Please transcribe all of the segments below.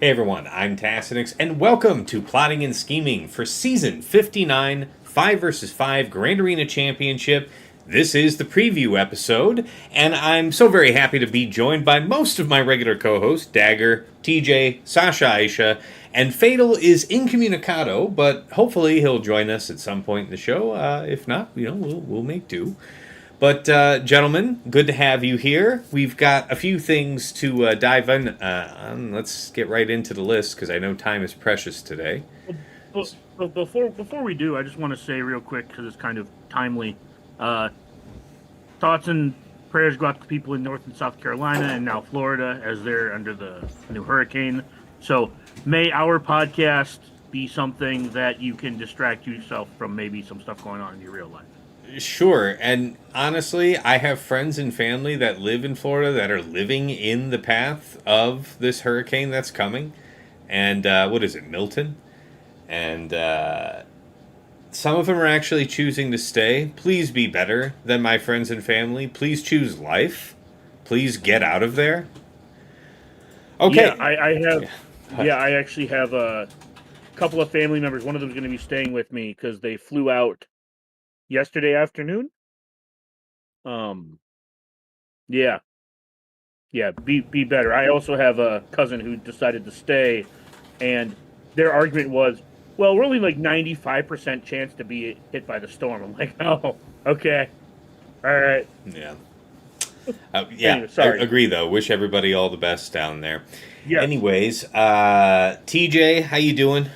Hey everyone, I'm Tassinix, and welcome to Plotting and Scheming for Season 59, 5 vs 5 Grand Arena Championship. This is the preview episode, and I'm so very happy to be joined by most of my regular co-hosts, Dagger, TJ, Sasha Aisha, and Fatal is incommunicado, but hopefully he'll join us at some point in the show. If not, we'll make do. But, gentlemen, good to have you here. We've got a few things to dive in on. Let's get right into the list, because I know time is precious today. But before we do, I just want to say real quick, because it's kind of timely, thoughts and prayers go out to people in North and South Carolina and now Florida as they're under the new hurricane. So may our podcast be something that you can distract yourself from maybe some stuff going on in your real life. Sure, and honestly, I have friends and family that live in Florida that are living in the path of this hurricane that's coming. And what is it, Milton? And some of them are actually choosing to stay. Please be better than my friends and family. Please choose life. Please get out of there. Okay. Yeah, I have. Yeah, I actually have a couple of family members. One of them is going to be staying with me because they flew out yesterday afternoon. Yeah, be better. I also have a cousin who decided to stay, and their argument was, well, we're only like 95% chance to be hit by the storm. I'm like, oh, okay, all right. Yeah. Anyway, sorry. I agree though. Wish everybody all the best down there. Yes. Anyways, TJ, how you doing?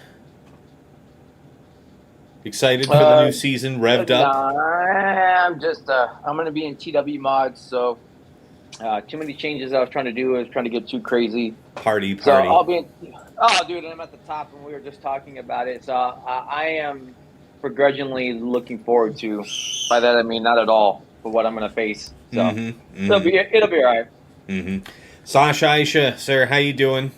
Excited for the new season? Revved up? I'm just I'm gonna be in TW mods, so too many changes I was trying to do. I was trying to get too crazy. Party. So I'll be in, oh, dude, I'm at the top, and we were just talking about it. So I am begrudgingly looking forward to. By that I mean not at all for what I'm gonna face. So it'll be all right. Sasha Aisha, sir, how you doing?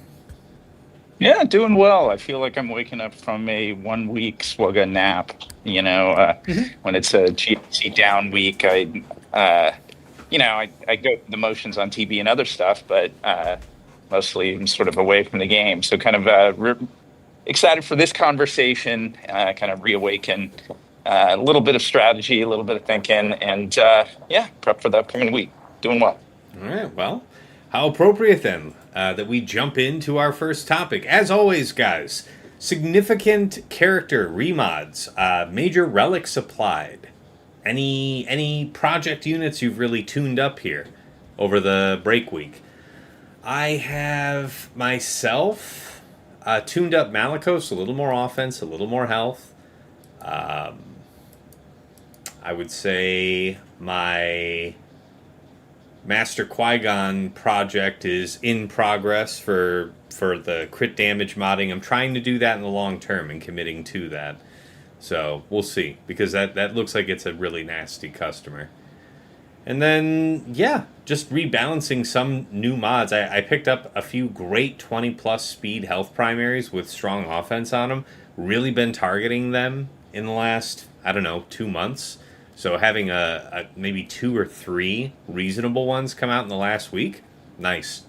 Yeah, doing well. I feel like I'm waking up from a 1 week swugga nap. When it's a GC down week, I go through the motions on TV and other stuff, but mostly I'm sort of away from the game. So kind of excited for this conversation, kind of reawaken a little bit of strategy, a little bit of thinking, and prep for the upcoming week. Doing well. All right, well, how appropriate then that we jump into our first topic. As always, guys, significant character remods, major relics applied. Any project units you've really tuned up here over the break week? I have myself tuned up Malicos, a little more offense, a little more health. I would say my Master Qui-Gon project is in progress for the crit damage modding. I'm trying to do that in the long term and committing to that. So we'll see, because that looks like it's a really nasty customer. And then, just rebalancing some new mods. I picked up a few great 20 plus speed health primaries with strong offense on them. Really been targeting them in the last, 2 months. So having a maybe 2 or 3 reasonable ones come out in the last week, nice.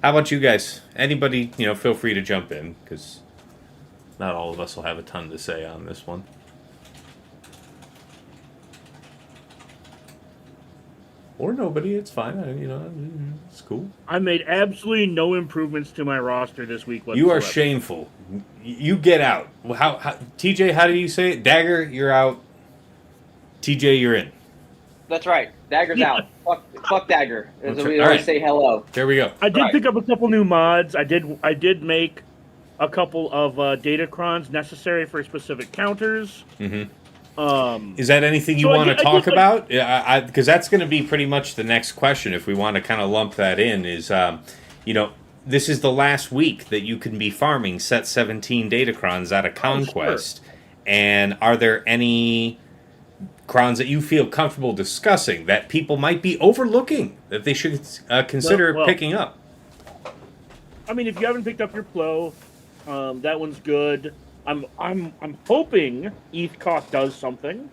How about you guys? Anybody, feel free to jump in, because not all of us will have a ton to say on this one. Or nobody, it's fine. It's cool. I made absolutely no improvements to my roster this week whatsoever. You are shameful. You get out. How TJ, how do you say it? Dagger, you're out. TJ, you're in. That's right. Dagger's out. Fuck Dagger. As we always right. say hello. There we go. I did pick up a couple new mods. I did make a couple of datacrons necessary for specific counters. Is that anything you want to talk about? Because that's going to be pretty much the next question. If we want to kind of lump that in, is this is the last week that you can be farming set 17 datacrons out of Conquest, and are there any crons that you feel comfortable discussing that people might be overlooking that they should consider picking up? I mean, if you haven't picked up your Plo, that one's good. I'm hoping Ethkoth does something,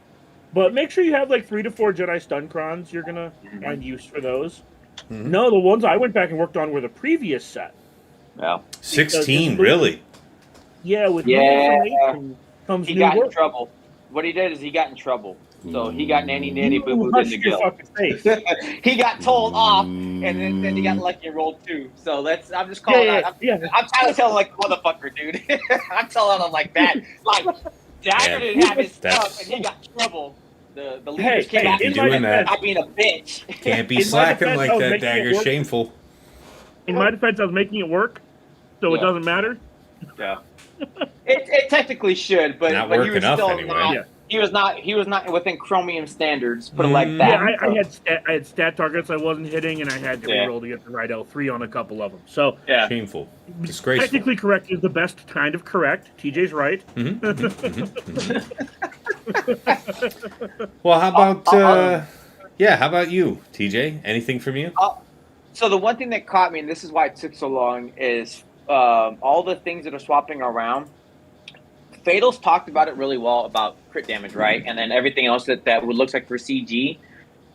but make sure you have like 3 to 4 Jedi stun crons. You're gonna find use for those. No, the ones I went back and worked on were the previous set. Yeah. 16, really? Yeah, with new Yeah. information comes He new got in work. trouble. What he did is he got in trouble. So he got nanny nanny boo You booed hushed into your guilt. fucking face. He got told off, and then he got lucky and rolled 2. So I'm just calling out. Yeah. I'm trying to tell him like motherfucker, dude. I'm telling him like that. Like Dagger didn't have his stuff, and he got in trouble. The leaders came Can't after be him doing that. not being a bitch. Can't be In my slacking defense, I like was that, making it Dagger. work. Shameful. In my defense, I was making it work, so it Yeah. doesn't matter. Yeah. It technically should, but Not he working was enough still anyway. not. Yeah. He was not within Chromium standards. Put it like that. Yeah, I had stat targets I wasn't hitting, and I had to reroll to get the right L3 on a couple of them. So Yeah. Shameful. Disgraceful. technically correct is the best kind of correct. TJ's right. Well, how about how about you, TJ? Anything from you? So the one thing that caught me, and this is why it took so long, is all the things that are swapping around. Fatal's talked about it really well about crit damage, right? And then everything else that would looks like for CG.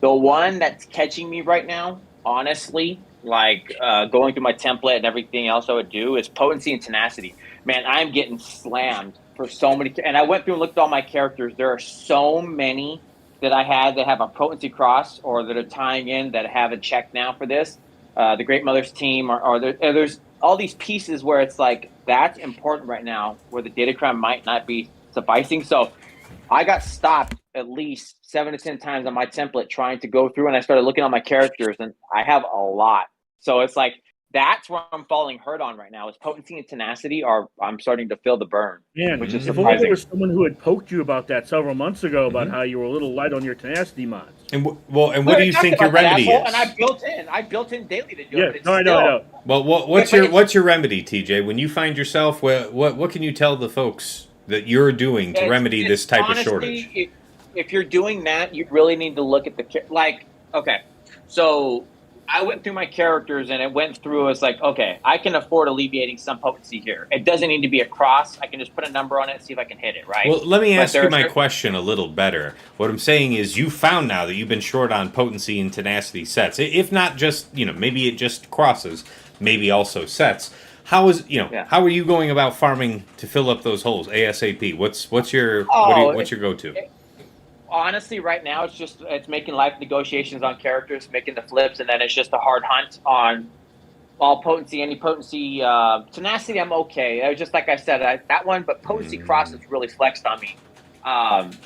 The one that's catching me right now, honestly, like going through my template and everything else I would do, is potency and tenacity. Man, I'm getting slammed for so many. And I went through and looked at all my characters. There are so many that I had that have a potency cross or that are tying in that have a check now for this. The Great Mother's team, or there's all these pieces where it's like that's important right now, where the data crime might not be sufficing. So I got stopped at least 7 to 10 times on my template trying to go through, and I started looking at my characters, and I have a lot. So it's like that's where I'm falling hurt on right now is potency and tenacity. I'm starting to feel the burn, Man, which is if only there surprising. was someone who had poked you about that several months ago about how you were a little light on your tenacity mods. And what do you think your remedy is? And I built in daily to do it. Yeah, I know. Well, what's your remedy, TJ? When you find yourself, what can you tell the folks that you're doing to remedy this type of shortage? If you're doing that, you really need to look at so I went through my characters and it went through as like, okay, I can afford alleviating some potency here. It doesn't need to be a cross. I can just put a number on it and see if I can hit it, right? Well, let me ask you my question a little better. What I'm saying is you found now that you've been short on potency and tenacity sets. If not just, maybe it just crosses, maybe also sets. How are you going about farming to fill up those holes ASAP? What's your go-to? Honestly, right now it's making life negotiations on characters, making the flips, and then it's just a hard hunt on all potency, any potency. Tenacity, I'm okay. It was just like I said, that one, but potency cross has really flexed on me.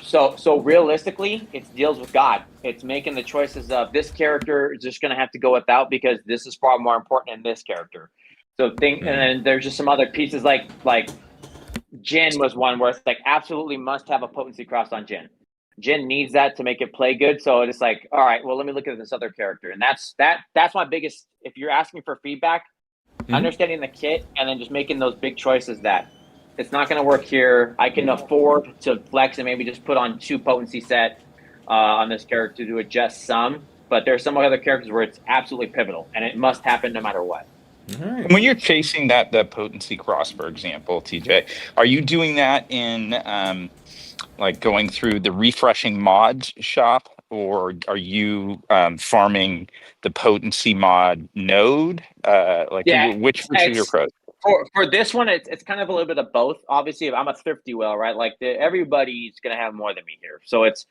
So realistically, it deals with God. It's making the choices of this character is just going to have to go without because this is far more important than this character. And then there's just some other pieces like Jin was one where it's like absolutely must have a potency cross on Jin. Jin needs that to make it play good. So it's like, all right, well, let me look at this other character. And that's my biggest, if you're asking for feedback, understanding the kit and then just making those big choices that it's not going to work here. I can afford to flex and maybe just put on 2 potency set on this character to adjust some. But there's some other characters where it's absolutely pivotal and it must happen no matter what. Right. When you're chasing that potency cross, for example, TJ, are you doing that in like going through the refreshing mods shop, or are you farming the potency mod node? Which of your approach? For this one, it's kind of a little bit of both. Obviously, if I'm a thrifty whale, right? Like everybody's gonna have more than me here, so it's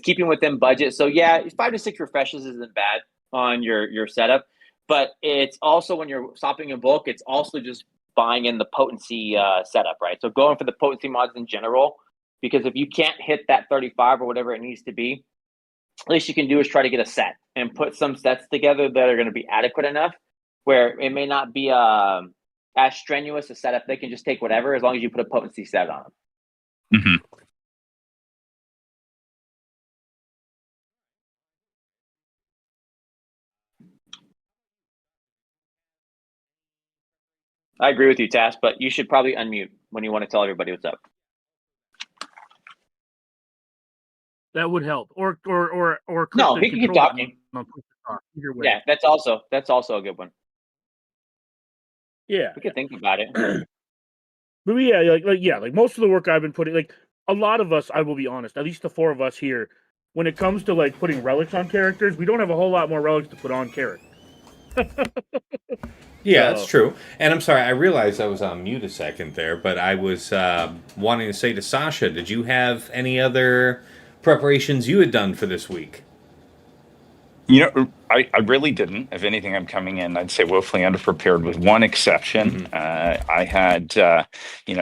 keeping within budget. So yeah, 5 to 6 refreshes isn't bad on your setup. But it's also when you're stopping in bulk, it's also just buying in the potency setup, right? So going for the potency mods in general, because if you can't hit that 35 or whatever it needs to be, at least you can do is try to get a set and put some sets together that are going to be adequate enough where it may not be as strenuous a setup. They can just take whatever as long as you put a potency set on them. Mm-hmm. I agree with you, Tass, but you should probably unmute when you want to tell everybody what's up. That would help. Or no, he can keep talking. Either way. Yeah, that's also a good one. Yeah, we could think about it. But yeah, like most of the work I've been putting, like a lot of us, I will be honest, at least the 4 of us here, when it comes to like putting relics on characters, we don't have a whole lot more relics to put on characters. Yeah, So, that's true. And I'm sorry, I realized I was on mute a second there, but I was wanting to say to Sasha, did you have any other preparations you had done for this week? I really didn't. If anything, I'm coming in, I'd say, woefully underprepared with one exception. Mm-hmm. I had,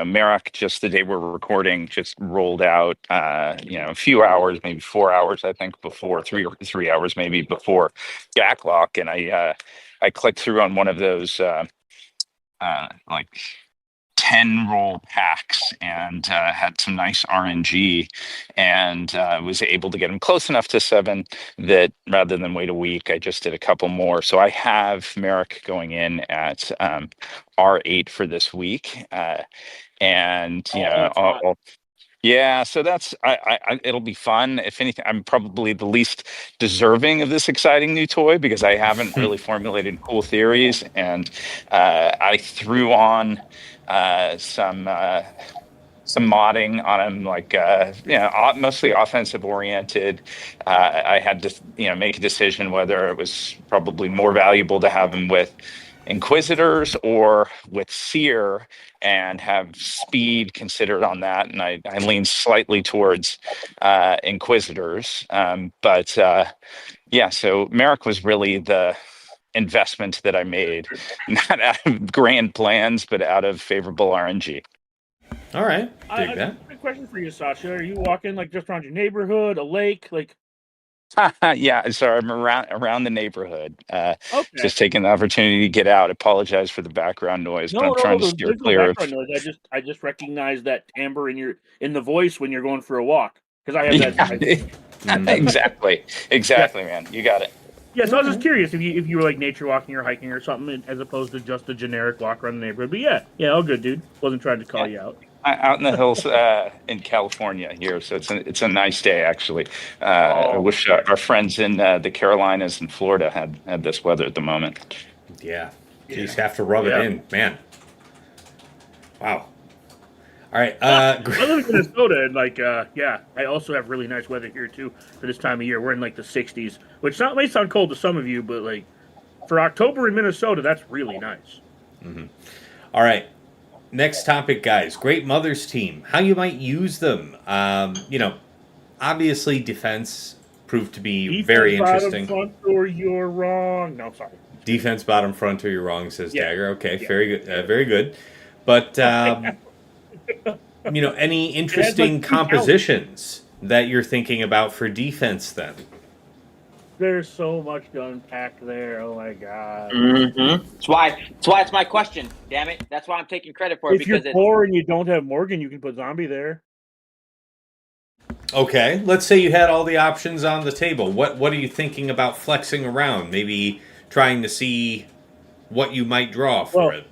Merrick, just the day we're recording, just rolled out, a few hours, maybe 4 hours, I think, before 3 hours, maybe before Jacklock. And I clicked through on one of those, like 10 roll packs and had some nice RNG and was able to get them close enough to 7 that rather than wait a week, I just did a couple more. So I have Merrick going in at R8 for this week. And, that's hot. yeah, so that's it'll be fun. If anything, I'm probably the least deserving of this exciting new toy because I haven't really formulated cool theories, and I threw on some modding on him, like mostly offensive oriented. I had to make a decision whether it was probably more valuable to have him with Inquisitors or with Seer and have speed considered on that. And I lean slightly towards Inquisitors. But yeah, so Merrick was really the investment that I made, not out of grand plans, but out of favorable RNG. All right, dig I that. quick question for you, Sasha. Are you walking like just around your neighborhood, a lake, like? Yeah, so I'm around the neighborhood. Okay. Just taking the opportunity to get out. Apologize for the background noise, but No, I'm no, trying no. to steer There's no clear of. background noise. I just recognize that timbre in the voice when you're going for a walk because I have that. Yeah, Mm-hmm. Yeah, exactly, man. You got it. yeah. So I was just Okay. curious if you were like nature walking or hiking or something, as opposed to just a generic walk around the neighborhood. But yeah, all good, dude. Wasn't trying to call Yeah, you out. out in the hills in California here, so it's a nice day actually. I Oh, wish our friends in the Carolinas and Florida had this weather at the moment. Yeah. yeah, Geez, have to rub it yeah. in, man. Wow. All right. I live in Minnesota, and yeah, I also have really nice weather here too for this time of year. We're in like the 60s, which may sound cold to some of you, but like for October in Minnesota, that's really nice. All right. Next topic, guys. Great Mothers team. How you might use them. Obviously defense proved to be Defense very bottom interesting. front or you're wrong. No, sorry. Just kidding. Defense bottom front or you're wrong, says Yeah, Dagger. Okay, yeah, very good. yeah. Very good. But Yeah. any It has like interesting two counts. compositions that you're thinking about for defense then? There's so much to unpack there. Oh my god. Mm-hmm. That's why it's my question. Damn it! That's why I'm taking credit for it If you're because it's poor and you don't have Morgan, you can put Zombie there. Okay, let's say you had all the options on the table. What are you thinking about flexing around? Maybe trying to see what you might draw for Well, it.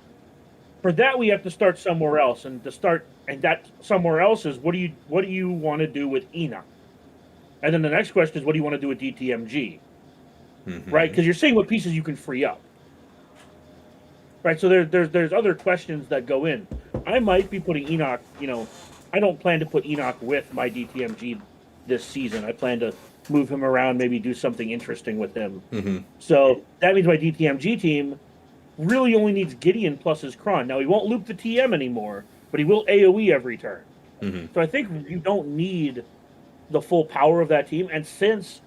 for that we have to start somewhere else, and that somewhere else is what do you want to do with Enoch? And then the next question is what do you want to do with DTMG? Right? Mm-hmm. Because you're seeing what pieces you can free up. Right? So there's other questions that go in. I might be putting Enoch, I don't plan to put Enoch with my DTMG this season. I plan to move him around, maybe do something interesting with him. Mm-hmm. So that means my DTMG team really only needs Gideon plus his Kron. Now he won't loop the TM anymore, but he will AoE every turn. Mm-hmm. So I think you don't need the full power of that team. And since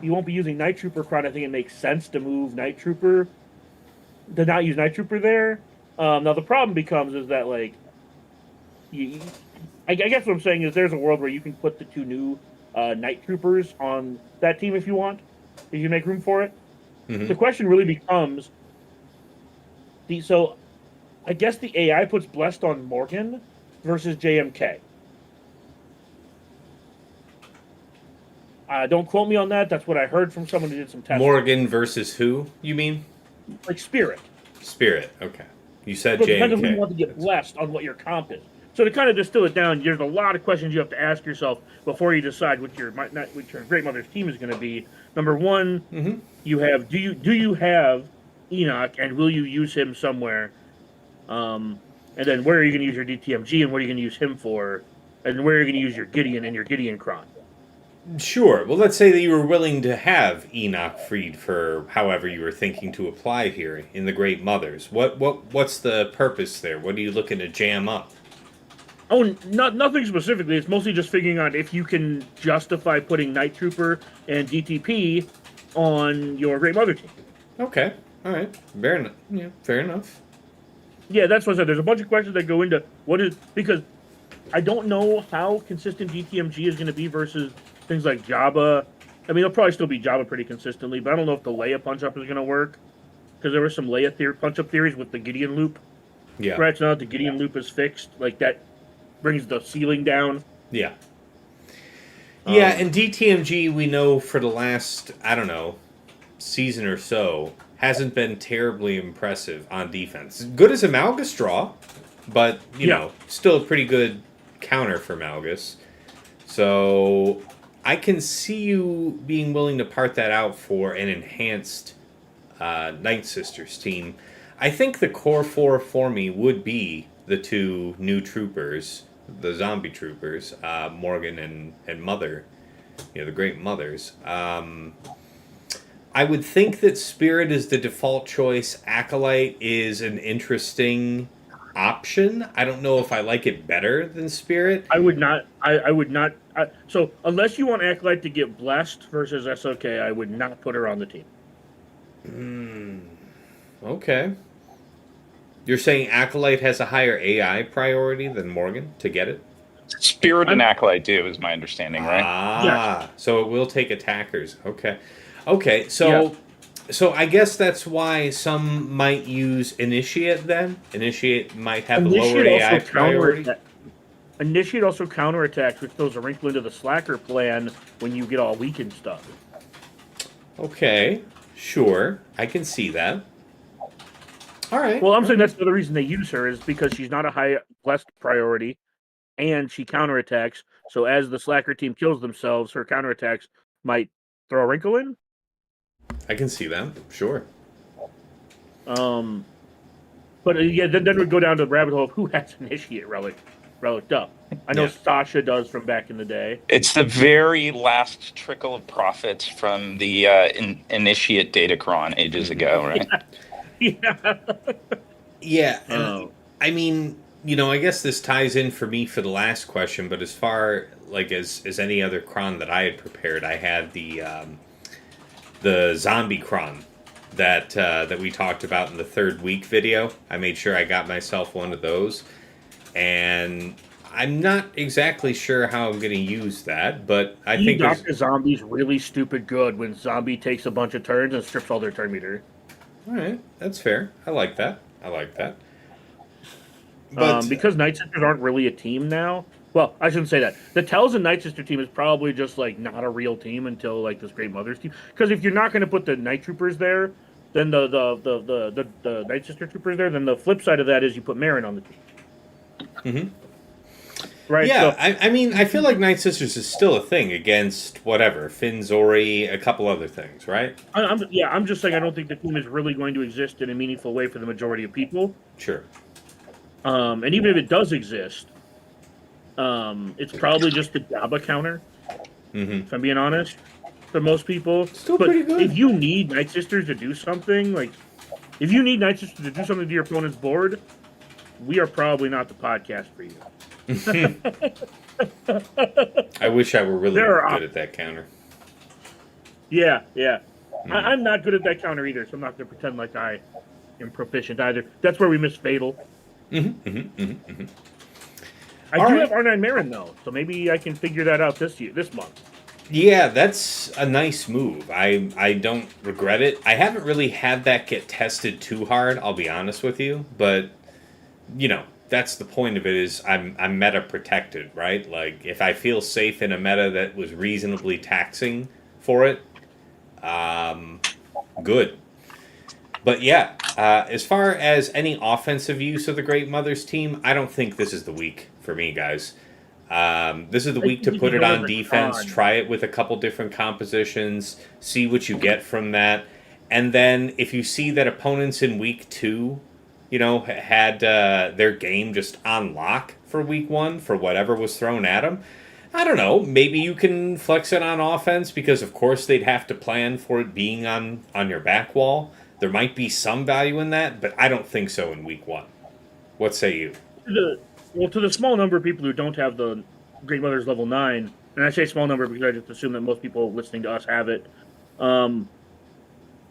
you won't be using Night Trooper Kron, I think it makes sense to move Night Trooper to not use Night Trooper there. Now the problem becomes is that like I guess what I'm saying is there's a world where you can put the two new Night Troopers on that team if you want, if you make room for it. Mm-hmm. The question really becomes so I guess the AI puts Blessed on Morgan versus JMK. Don't quote me on that. That's what I heard from someone who did some testing. Morgan versus who? You mean Like Spirit. Spirit? Okay. You said So it depends on who you JMK. want to get blessed on what your comp is. So to kind of distill it down, there's a lot of questions you have to ask yourself before you decide what your Great Mother's team is going to be. Number one, Mm-hmm. you have do you have Enoch and will you use him somewhere? And then where are you going to use your DTMG and what are you going to use him for? And where are you going to use your Gideon and your Gideon Kron? Sure. Well, let's say that you were willing to have Enoch freed for however you were thinking to apply here in the Great Mothers. What's the purpose there? What are you looking to jam up? Oh, nothing specifically. It's mostly just figuring out if you can justify putting Night Trooper and DTP on your Great Mother team. Okay. All right. Fair enough. Yeah, fair enough. Yeah, that's what I said. There's a bunch of questions that go into what is, because I don't know how consistent GTMG is going to be versus things like Jabba. I mean, it'll probably still be Jabba pretty consistently, but I don't know if the Leia punch-up is going to work, because there were some Leia punch-up theories with the Gideon loop. Yeah. Right, so now that the Gideon loop is fixed, like that brings the ceiling down. Yeah. Yeah, and DTMG, we know for the last, I don't know, season or so, hasn't been terribly impressive on defense. Good as a Malgus draw, but, you know, still a pretty good counter for Malgus. So I can see you being willing to part that out for an enhanced Night Sisters team. I think the core four for me would be the two new troopers, the zombie troopers, Morgan and Mother, the Great Mothers. I would think that Spirit is the default choice. Acolyte is an interesting option. I don't know if I like it better than Spirit. I would not. I would not. So unless you want Acolyte to get blessed versus SOK, I would not put her on the team. Okay. You're saying Acolyte has a higher AI priority than Morgan to get it? Spirit and Acolyte do, is my understanding, right? Ah, so it will take attackers. Okay. So I guess that's why some might use Initiate then. Initiate might have a lower AI priority. Initiate also counterattacks, which throws a wrinkle into the Slacker plan when you get all weakened stuff. Okay, sure, I can see that. All right. Well, I'm saying that's the other reason they use her is because she's not a high blessed priority, and she counterattacks. So as the Slacker team kills themselves, her counterattacks might throw a wrinkle in. I can see that. Sure. But yeah, then we go down to the rabbit hole of who has Initiate relic up. I know Sasha does from back in the day. It's the very last trickle of profits from the Initiate Datacron ages ago, right? Yeah. I mean, I guess this ties in for me for the last question, but as far as any other cron that I had prepared, I had the zombie cron that we talked about in the third week video. I made sure I got myself one of those, and I'm not exactly sure how I'm going to use that, but I think Dr. Zombie's really stupid good when Zombie takes a bunch of turns and strips all their turn meter. All right, that's fair. I like that. But because Night Sisters aren't really a team now. Well, I shouldn't say that. The Tells and Night Sister team is probably just not a real team until this Great Mothers team. Because if you're not going to put the Night Troopers there, then the Night Sister Troopers there, then the flip side of that is you put Marin on the team. Mm-hmm. Right. Yeah, so, I mean, I feel like Night Sisters is still a thing against whatever Finn, Zori, a couple other things, right? I'm just saying I don't think the team is really going to exist in a meaningful way for the majority of people. Sure. And even if it does exist, it's probably just the Jabba counter. Mm-hmm. If I'm being honest, for most people. Still pretty good. If you need Night Sisters to do something, to your opponent's board, we are probably not the podcast for you. I wish I were really good at that counter. Yeah. I'm not good at that counter either, so I'm not going to pretend like I am proficient either. That's where we miss Fatal. I do have R9 Marin though, so maybe I can figure that out this month. Yeah, that's a nice move. I don't regret it. I haven't really had that get tested too hard, I'll be honest with you, but that's the point of it is I'm meta protected, right? If I feel safe in a meta that was reasonably taxing for it, good. But yeah, as far as any offensive use of the Great Mothers team, I don't think this is the week for me, guys. This is the week to put it on defense, try it with a couple different compositions, see what you get from that. And then if you see that opponents in week 2, had their game just on lock for week 1 for whatever was thrown at them, I don't know. Maybe you can flex it on offense because, of course, they'd have to plan for it being on your back wall. There might be some value in that, but I don't think so in week 1. What say you? To the small number of people who don't have the Great Mother's level 9, and I say small number because I just assume that most people listening to us have it,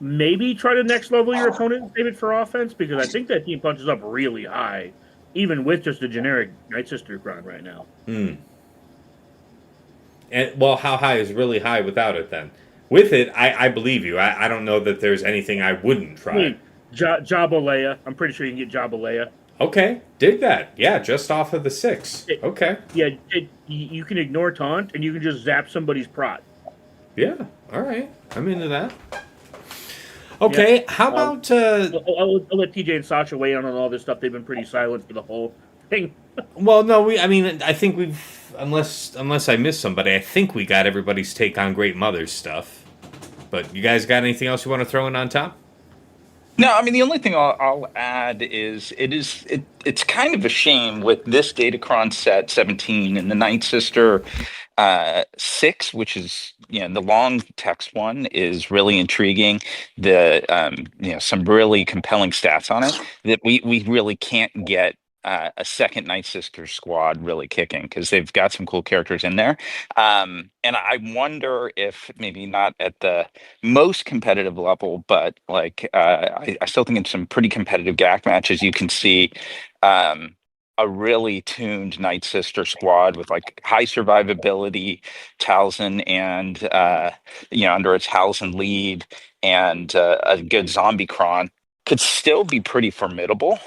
maybe try to next level your opponent and save it for offense, because I think that team punches up really high, even with just a generic Night Sister Cron right now. And, well, how high is really high without it then? With it, I believe you. I don't know that there's anything I wouldn't try. Wait, Jabalea. I'm pretty sure you can get Jabalea. Okay, dig that. Yeah, just off of the 6. Okay. Yeah, you can ignore taunt, and you can just zap somebody's prot. Yeah, all right. I'm into that. Okay, Yeah. how about... I'll let TJ and Sasha weigh in on all this stuff. They've been pretty silent for the whole thing. Well, no, I think we've... Unless I missed somebody, I think we got everybody's take on Great Mother's stuff. But you guys got anything else you want to throw in on top? No, I mean the only thing I'll add is it's kind of a shame with this Datacron set 17 and the Night Sister 6, which is the long text one is really intriguing. The some really compelling stats on it that we really can't get a second Night Sister squad really kicking because they've got some cool characters in there. And I wonder if maybe not at the most competitive level, but like I still think in some pretty competitive GAC matches, you can see a really tuned Night Sister squad with like high survivability, Talzin and under a Talzin lead and a good zombie cron could still be pretty formidable.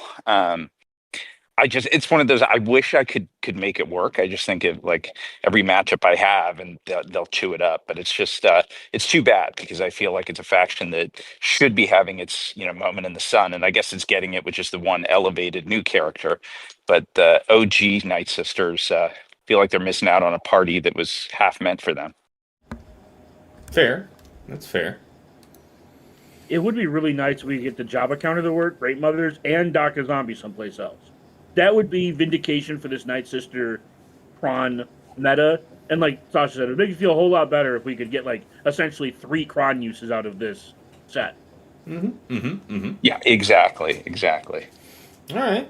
It's one of those. I wish I could make it work. I just think of like every matchup I have, and they'll chew it up. But it's just it's too bad because I feel like it's a faction that should be having its moment in the sun, and I guess it's getting it with just the one elevated new character. But the OG Night Sisters feel like they're missing out on a party that was half meant for them. Fair, that's fair. It would be really nice if we could get the Java counter to work, Great Mothers, and Dr. Zombie someplace else. That would be vindication for this Night Sister Cron meta. And like Sasha said, it would make you feel a whole lot better if we could get like essentially 3 Cron uses out of this set. Yeah, exactly. All right.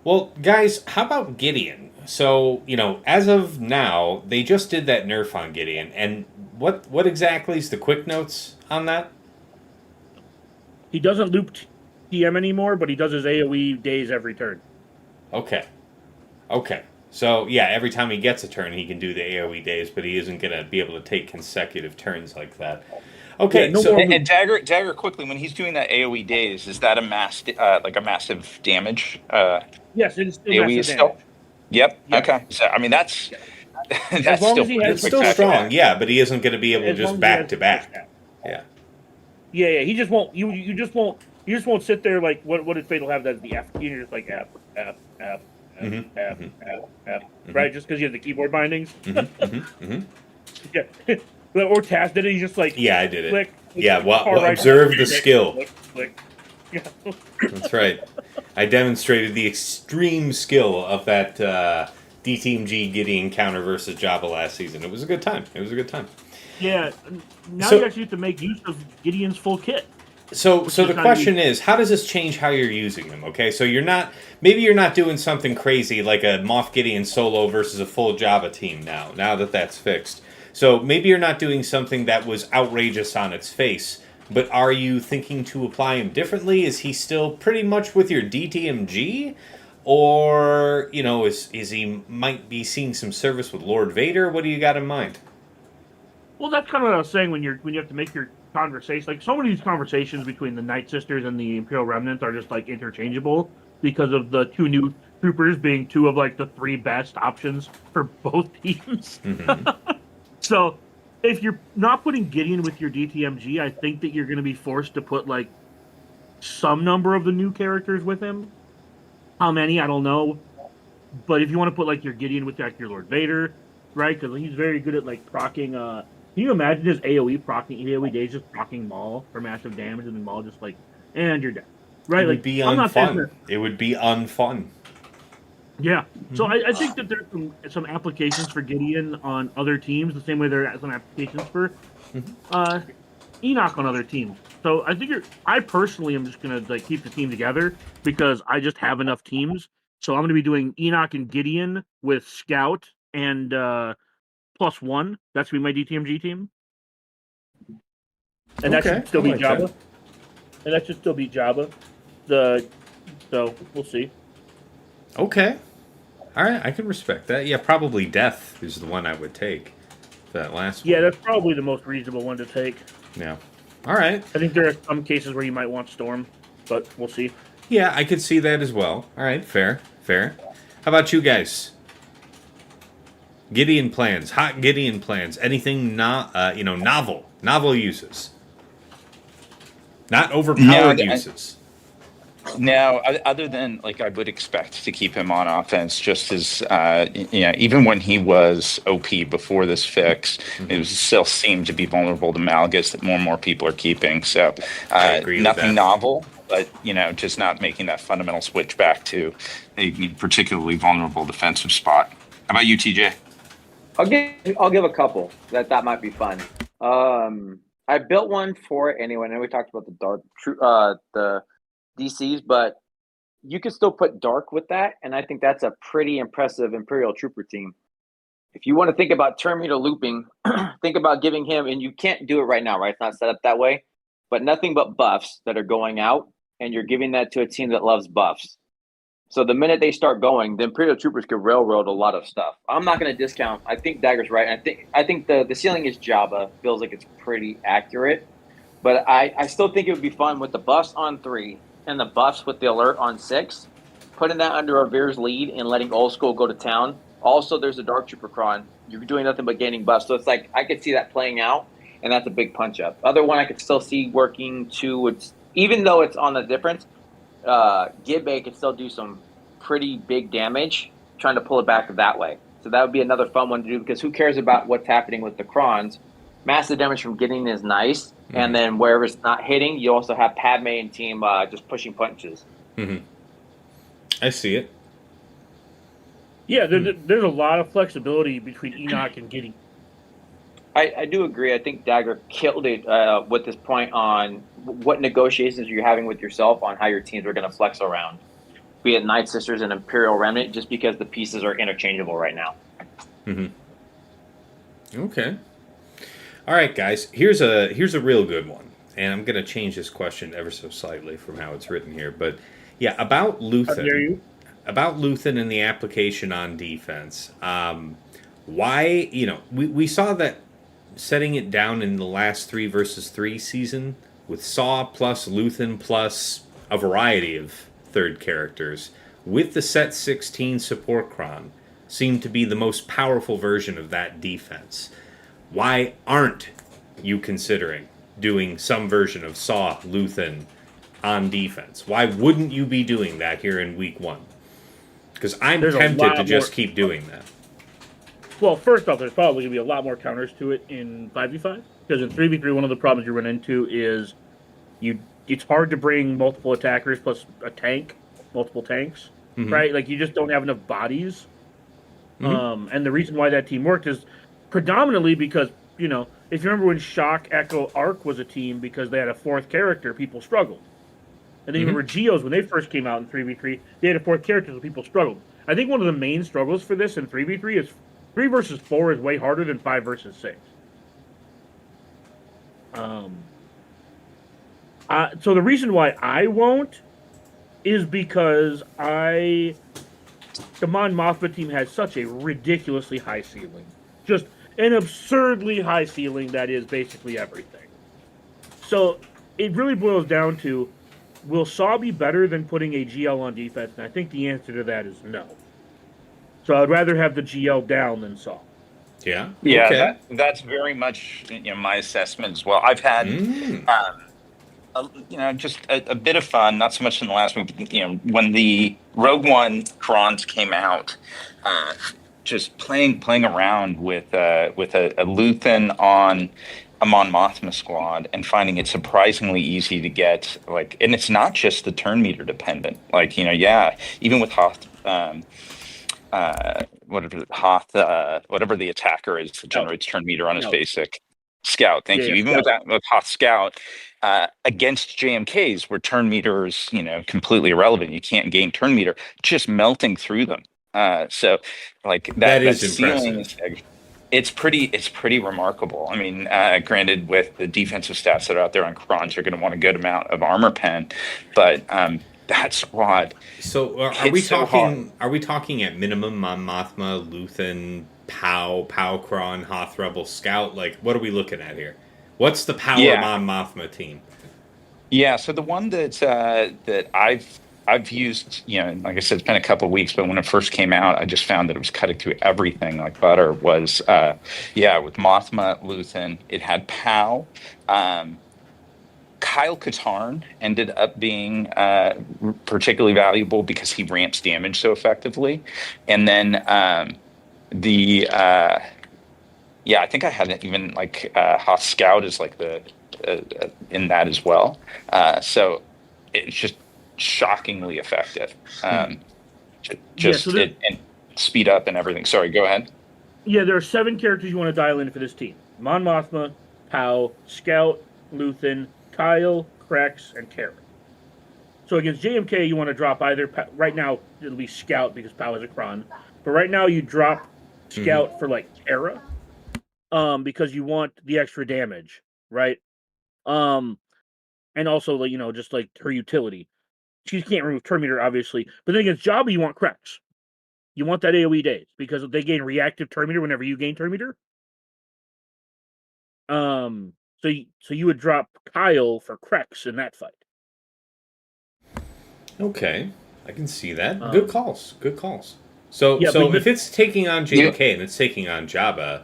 Well, guys, how about Gideon? So, as of now, they just did that nerf on Gideon. And what exactly is the quick notes on that? He doesn't loop TM anymore, but he does his AoE days every turn. Okay. So, yeah, every time he gets a turn, he can do the AoE days, but he isn't going to be able to take consecutive turns like that. Okay, Yeah, and Dagger quickly, when he's doing that AoE days, is that a massive damage? Yes, it's AoE massive still. damage. Yep. Yeah. Okay. So I mean that's As long as he has it's still strong, yeah, but he isn't going to be able to As long just as he back has to back. stat. Yeah. He just won't. You just won't sit there like what did Fatal have? That's the F key, and you're just like F, right? Just because you have the keyboard bindings. Yeah. Or Taz did it. He's just like Yeah, I did it. Click, Yeah, well, right, observe the click, skill. Click. Yeah. That's right. I demonstrated the extreme skill of that DTMG Gideon counter versus Java last season. It was a good time. Yeah. Now So- you actually have to make use of Gideon's full kit. So the question is, how does this change how you're using them? Okay, so you're not doing something crazy like a Moff Gideon solo versus a full Java team now that that's fixed. So maybe you're not doing something that was outrageous on its face, but are you thinking to apply him differently? Is he still pretty much with your DTMG? Or, is he might be seeing some service with Lord Vader? What do you got in mind? Well, that's kind of what I was saying when you have to make your conversation. Like so many of these conversations between the Night Sisters and the Imperial Remnant are just like interchangeable because of the 2 new troopers being 2 of like the 3 best options for both teams. So if you're not putting Gideon with your DTMG, I think that you're going to be forced to put like some number of the new characters with him. How many? I don't know. But if you want to put like your Gideon with like your Lord Vader, right? Because he's very good at like procking. Can you imagine his AoE days just procking Maul for massive damage, and then Maul just like, and you're dead, right? It would be unfun. It would be unfun. Yeah. So I think that there's some applications for Gideon on other teams, the same way there are some applications for uh, Enoch on other teams. So I personally am just gonna like keep the team together because I just have enough teams. So I'm gonna be doing Enoch and Gideon with Scout and +1. That's gonna be my DTMG team, and that Okay, should still I be like Jabba. that. And that should still be Jabba. So we'll see. Okay. All right, I can respect that. Yeah, probably Death is the one I would take for that last Yeah, one. that's probably the most reasonable one to take. Yeah. All right. I think there are some cases where you might want Storm, but we'll see. Yeah, I could see that as well. All right, fair, fair. How about you guys? Gideon plans, hot Gideon plans. Anything not, novel uses, not overpowered uses. No, other than like I would expect to keep him on offense, just as even when he was OP before this fix, it was still seemed to be vulnerable to Malgus that more and more people are keeping. So I agree with nothing that. novel, but just not making that fundamental switch back to a particularly vulnerable defensive spot. How about you, TJ? I'll give a couple that might be fun. I built one for it anyway. I know we talked about the DCs, but you could still put Dark with that, and I think that's a pretty impressive Imperial Trooper team. If you want to think about Terminator looping, think about giving him, and you can't do it right now, right? It's not set up that way, but nothing but buffs that are going out, and you're giving that to a team that loves buffs. So the minute they start going, the Imperial Troopers could railroad a lot of stuff. I'm not going to discount. I think Dagger's right. I think the ceiling is Jabba. Feels like it's pretty accurate, but I still think it would be fun with the buffs on 3 and the buffs with the alert on 6, putting that under a Veer's lead and letting Old School go to town. Also, there's a Dark Trooper Cron. You're doing nothing but gaining buffs, so it's like I could see that playing out, and that's a big punch up. Other one I could still see working too. It's even though it's on the difference. Gibbe could still do some pretty big damage trying to pull it back that way. So that would be another fun one to do because who cares about what's happening with the Crons? Massive damage from getting is nice, and then wherever it's not hitting, you also have Padme and team just pushing punches. I see it. Yeah, there's a lot of flexibility between Enoch and Gideon. I do agree. I think Dagger killed it with this point on what negotiations you're having with yourself on how your teams are going to flex around, be it Night Sisters and Imperial Remnant, just because the pieces are interchangeable right now. Okay. All right, guys. Here's a real good one, and I'm going to change this question ever so slightly from how it's written here. But yeah, about Luthen. How dare you? About Luthen and the application on defense. Why? We saw that setting it down in the last 3 versus 3 season with Saw plus Luthen plus a variety of third characters with the set 16 support cron seemed to be the most powerful version of that defense. Why aren't you considering doing some version of Saw Luthen on defense? Why wouldn't you be doing that here in week 1? Because I'm tempted to just keep doing that. Well, first off, there's probably going to be a lot more counters to it in 5v5. Because in 3v3, one of the problems you run into is it's hard to bring multiple attackers plus a tank, multiple tanks, right? Like, you just don't have enough bodies. And the reason why that team worked is predominantly because, if you remember when Shock, Echo, Arc was a team because they had a 4th character, people struggled. And then you remember Geos, when they first came out in 3v3, they had a 4th character, so people struggled. I think one of the main struggles for this in 3v3 is 3 versus 4 is way harder than 5 versus 6. So the reason why I won't is because the Mon Mothma team has such a ridiculously high ceiling. Just an absurdly high ceiling that is basically everything. So it really boils down to, will Saw be better than putting a GL on defense? And I think the answer to that is no. So I'd rather have the GL down than Saw. Yeah. Yeah, Okay. that's very much my assessment as well. I've had just a bit of fun, not so much in the last week, but, when the Rogue One Crons came out, just playing around with a Luthen on a Mon Mothma squad and finding it surprisingly easy to get, and it's not just the turn meter dependent. Even with Hoth, whatever whatever the attacker is that generates turn meter on his Scout. basic. Scout, thank you. Even Scout. with Hoth Scout, against JMKs, where turn meter is completely irrelevant, you can't gain turn meter, just melting through them. So like That that is ceiling impressive. it's pretty remarkable. I mean, granted, with the defensive stats that are out there on Crons, you're going to want a good amount of armor pen, but that squad So are we hits so hard. talking? Are we talking at minimum Mon Mothma, Luthen, Pow Kron, Hoth Rebel Scout? Like, what are we looking at here? What's the power Yeah, Mon Mothma team? yeah. So the one that I've used, like I said, it's been a couple of weeks, but when it first came out, I just found that it was cutting through everything like butter. Was with Mothma, Luthen, it had Pow. Um, Kyle Katarn ended up being particularly valuable because he ramps damage so effectively. And then the I think I had even like Hoth Scout is like the in that as well. So it's just shockingly effective. So there, And speed up and everything. Sorry, go ahead. there are 7 characters you want to dial in for this team: Mon Mothma, Pow, Scout, Luthen, Kyle, Krex, and Terran. So against JMK, you want to drop either right now it'll be Scout because Pow is a Kron, but right now you drop Scout for like Terra, because you want the extra damage, right? And also like just like her utility. She can't remove turn meter, obviously, but then against Jabba, you want Krex. You want that AoE days because they gain reactive turn meter whenever you gain turn meter. So you would drop Kyle for Krex in that fight. Okay, I can see that. Good calls. Good calls. So but if it's taking on Yeah. JMK and it's taking on Jabba,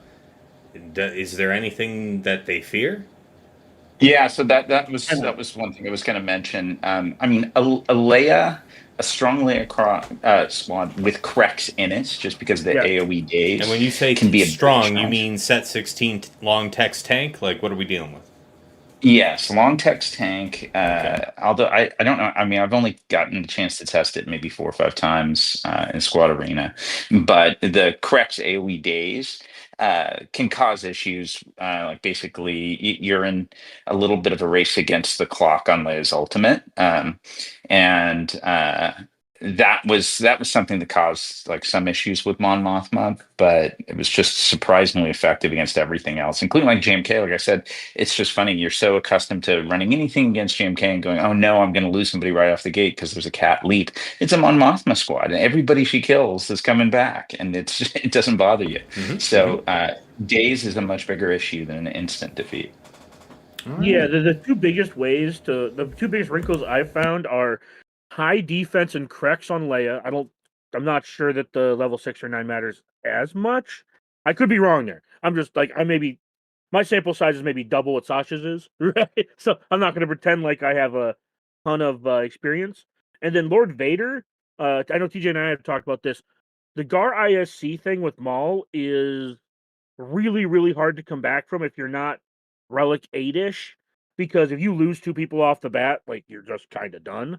is there anything that they fear? Yeah, so that was one thing I was going to mention. I mean, a Leia, a strong Leia squad with Krex in it, just because the AOE days. And when you say can be a strong, you mean set 16 long text tank? Like, what are we dealing with? Yes, long text tank. Although I don't know. I mean, I've only gotten a chance to test it maybe 4 or 5 times in Squad Arena, but the Krex AoE days can cause issues. Like basically, you're in a little bit of a race against the clock on Leia's ultimate, and that was something that caused like some issues with Mon Mothma, but it was just surprisingly effective against everything else, including like JMK. Like I said, it's just funny. You're so accustomed to running anything against JMK and going, "Oh no, I'm going to lose somebody right off the gate because there's a cat leap." It's a Mon Mothma squad, and everybody she kills is coming back, and it doesn't bother you. So days is a much bigger issue than an instant defeat. Yeah, the two biggest wrinkles I've found are high defense and Krex on Leia. I'm not sure that the level 6 or 9 matters as much. I could be wrong there. I'm just like my sample size is maybe double what Sasha's is, right? So I'm not going to pretend like I have a ton of experience. And then Lord Vader, I know TJ and I have talked about this. The Gar ISC thing with Maul is really, really hard to come back from if you're not Relic 8-ish. Because if you lose 2 people off the bat, like you're just kind of done.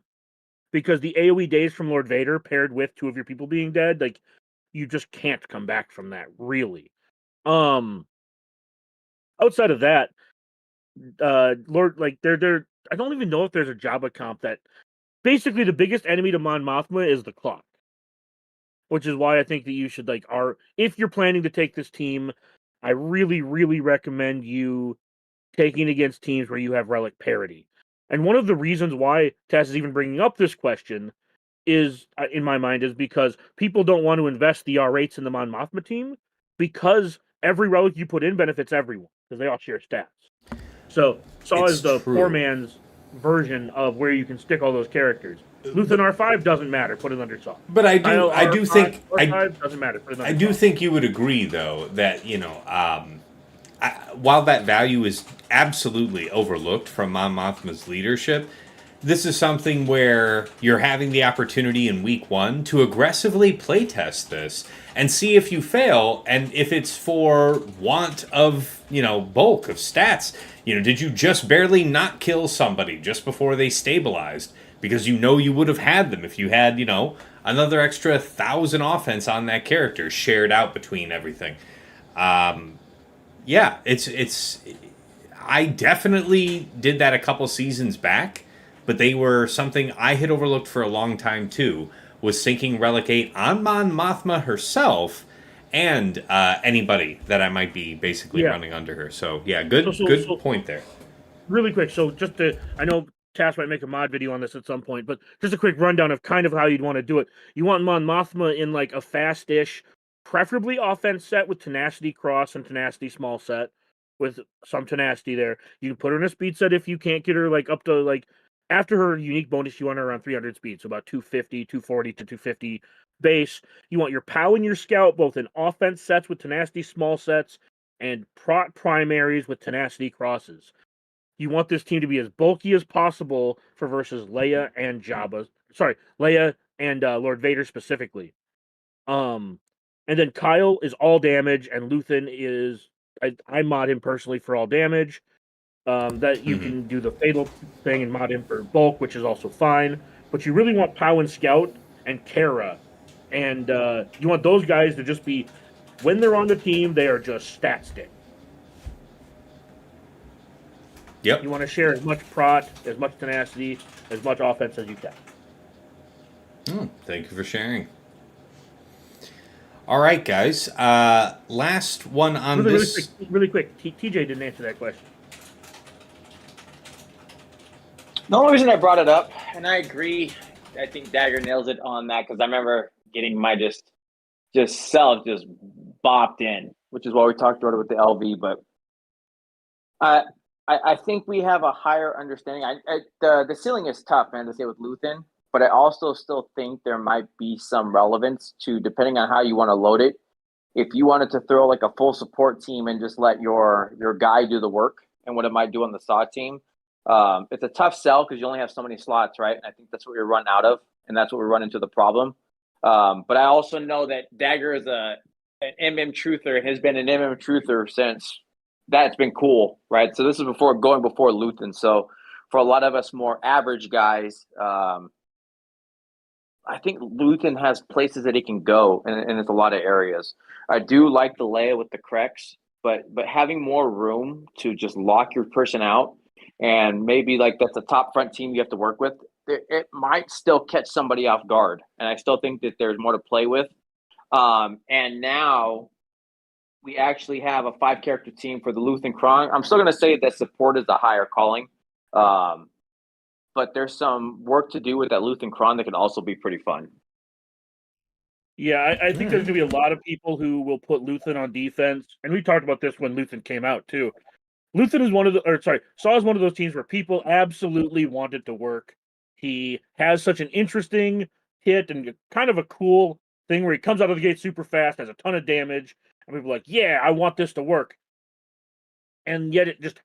Because the AoE days from Lord Vader paired with 2 of your people being dead, like you just can't come back from that, really. Outside of that, Lord, like they're I don't even know if there's a Jabba comp that basically the biggest enemy to Mon Mothma is the clock. Which is why I think that you should if you're planning to take this team, I really, really recommend you taking against teams where you have relic parity. And one of the reasons why Tess is even bringing up this question is, in my mind, is because people don't want to invest the R8s in the Mon Mothma team because every relic you put in benefits everyone because they all share stats. So Saw is the poor man's version of where you can stick all those characters. Luthen R5 doesn't matter. Put it under Saw. But I do think R5 doesn't matter. Put it under I do Saw. think you would agree though that while that value is absolutely overlooked from Mon Mothma's leadership, this is something where you're having the opportunity in week one to aggressively playtest this and see if you fail and if it's for want of, bulk of stats. Did you just barely not kill somebody just before they stabilized because you would have had them if you had, another extra 1,000 offense on that character shared out between everything. Yeah, it's I definitely did that a couple seasons back, but they were something I had overlooked for a long time too. Was syncing Relic 8 on Mon Mothma herself and anybody that I might be basically Yeah. running under her. So yeah, So good point there. really quick, so I know Task might make a mod video on this at some point, but just a quick rundown of kind of how you'd want to do it. You want Mon Mothma in like a fast-ish, preferably offense set with Tenacity Cross and Tenacity Small set with some Tenacity there. You can put her in a speed set if you can't get her like up to like after her unique bonus, you want her around 300 speed, so about 250, 240 to 250 base. You want your POW and your Scout both in offense sets with Tenacity Small sets and prot primaries with Tenacity Crosses. You want this team to be as bulky as possible for versus Leia and Jabba. Sorry, Leia and Lord Vader specifically. And then Kyle is all damage, and Luthen is I mod him personally for all damage. That you can do the fatal thing and mod him for bulk, which is also fine. But you really want Pow and Scout and Kara, and you want those guys to just be when they're on the team, they are just stat stick. Yep. You want to share as much prot, as much tenacity, as much offense as you can. Thank you for sharing. All right, guys. Last one on this. Really quick. TJ didn't answer that question. The only reason I brought it up, and I agree, I think Dagger nails it on that because I remember getting my just self just bopped in, which is why we talked about it with the LV. But I think we have a higher understanding. The ceiling is tough, man, to say with Luthen, but I also still think there might be some relevance to, depending on how you want to load it. If you wanted to throw like a full support team and just let your guy do the work and what it might do on the SAW team, it's a tough sell because you only have so many slots, right? And I think that's what we run out of, and that's what we run into the problem. But I also know that Dagger is an MM truther, has been an MM truther since that's been cool, right? So this is before Luthen. So for a lot of us more average guys, I think Luthen has places that he can go, and it's a lot of areas. I do like the Leia with the Krex, but having more room to just lock your person out, and maybe like that's a top front team you have to work with, it might still catch somebody off guard. And I still think that there's more to play with. And now we actually have a 5-character team for the Luthen Kron. I'm still going to say that support is the higher calling. But there's some work to do with that Luthen Kron that can also be pretty fun. Yeah, I think there's going to be a lot of people who will put Luthen on defense. And we talked about this when Luthen came out, too. Luthen is SAW is one of those teams where people absolutely want it to work. He has such an interesting hit and kind of a cool thing where he comes out of the gate super fast, has a ton of damage, and people are like, yeah, I want this to work. And yet it just,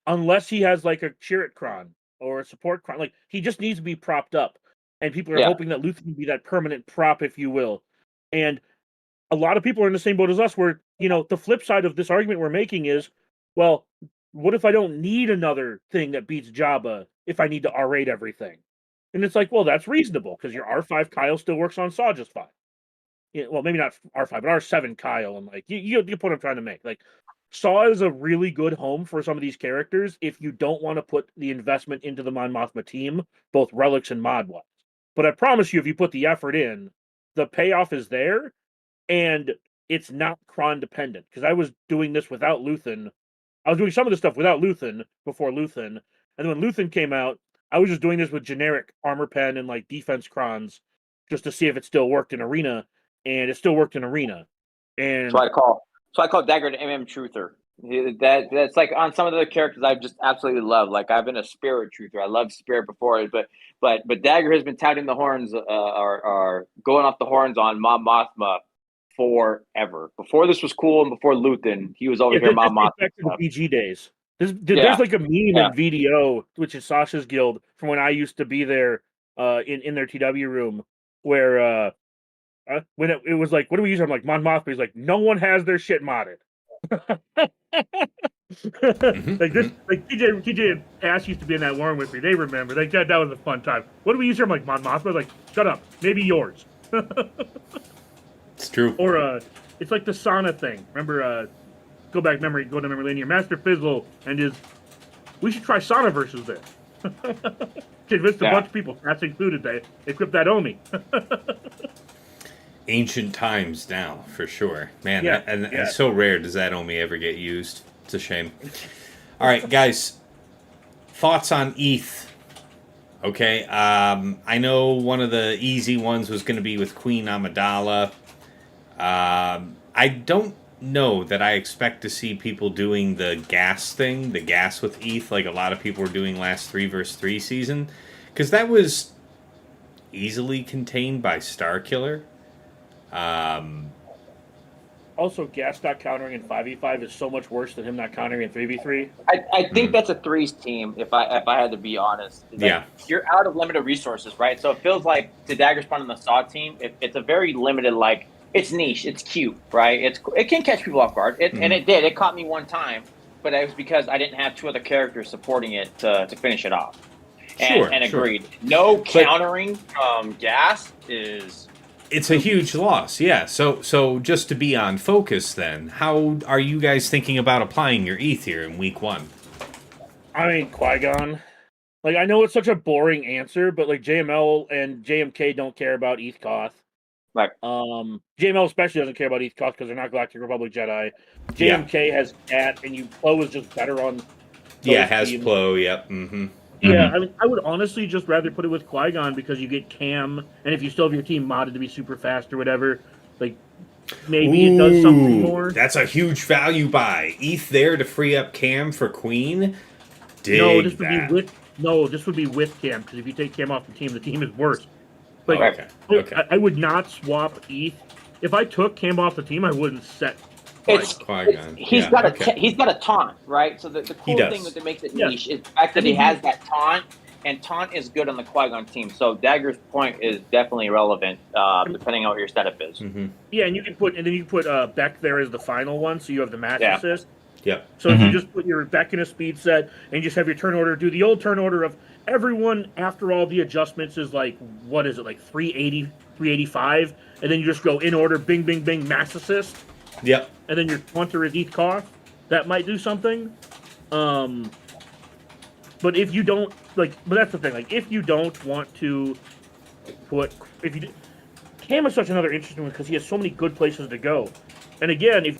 unless he has like a Chirrut Kron or a support Kron, like he just needs to be propped up. And people are hoping that Luthen can be that permanent prop, if you will. And a lot of people are in the same boat as us where, the flip side of this argument we're making is, well, what if I don't need another thing that beats Jabba if I need to R8 everything? And it's like, well, that's reasonable because your R5 Kyle still works on SAW just fine. Yeah, well, maybe not R5, but R7 Kyle. And like, you get what I'm trying to make. Like, SAW is a really good home for some of these characters if you don't want to put the investment into the Mon Mothma team, both relics and mod-wise. But I promise you, if you put the effort in, the payoff is there, and it's not Kron dependent. Because I was doing this without Luthen. I was doing some of this stuff without Luthen before Luthen, and then when Luthen came out, I was just doing this with generic armor pen and like defense crons, just to see if it still worked in arena, and it still worked in arena. And so I call Dagger the MM truther. That's like on some of the characters I just absolutely love. Like I've been a Spirit truther. I loved Spirit before it, but Dagger has been touting the horns or going off the horns on Mon Mothma forever. Before this was cool and before Luthen, he was over here Mon Mothma. Back to the PG days. There's like a meme Yeah. in VDO, which is Sasha's guild, from when I used to be there in their TW room, where when it was like, what do we use? I'm like, Mon Mothma. He's like, no one has their shit modded. Like this, like TJ and Ash used to be in that warm with me. They remember. Like that was a fun time. What do we use here? I'm like, Mon Mothma. Like, shut up. Maybe yours. It's true. Or it's like the sauna thing. Remember, go to memory lane here. Master Fizzle and his. We should try sauna versus this. Convinced a bunch of people, that's included. They equipped that Omi. Ancient times now, for sure. Man, Yeah, and yeah. it's so rare does that only ever get used. It's a shame. All right, guys. Thoughts on ETH? Okay, I know one of the easy ones was going to be with Queen Amidala. I don't know that I expect to see people doing the gas thing, the gas with ETH, like a lot of people were doing last 3 versus 3 season, because that was easily contained by Starkiller. Also, gas not countering in 5v5 is so much worse than him not countering in 3v3. I think that's a threes team. If I had to be honest, Yeah. you're out of limited resources, right? So it feels like the Dagger Spawn and the Saw team. It's a very limited, like it's niche, it's cute, right? It can catch people off guard, and it did. It caught me one time, but it was because I didn't have 2 other characters supporting it to finish it off. And agreed. No countering gas is. It's a huge loss, yeah. So just to be on focus then, how are you guys thinking about applying your ETH here in week 1? I mean, Qui-Gon. Like, I know it's such a boring answer, but like JML and JMK don't care about ETH Koth. Right. JML especially doesn't care about ETH Koth because they're not Galactic Republic Jedi. JMK has Cat, and Plo is just better on. Has Plo, yep. Mm-hmm. Yeah, I mean, I would honestly just rather put it with Qui-Gon because you get Cam, and if you still have your team modded to be super fast or whatever, like maybe it does something more. That's a huge value buy. ETH there to free up Cam for Queen. This would be with Cam because if you take Cam off the team is worse. Like, okay. I would not swap ETH. If I took Cam off the team, I wouldn't set. He's got a taunt, right? So the cool thing that makes it niche is the fact that he has that taunt, and taunt is good on the Qui-Gon team. So Dagger's point is definitely relevant, depending on what your setup is. Mm-hmm. Yeah, and you can put Beck there as the final one, so you have the match assist. Yep. So if you just put your Beck in a speed set and you just have your turn order, do the old turn order of everyone after all the adjustments is like, what is it, like 380, 385, and then you just go in order, bing, bing, bing, mass assist. Yep. And then your Taunter is ETH Koth. That might do something. But if you don't but that's the thing. Like, if you don't want to Cam is such another interesting one because he has so many good places to go. And again,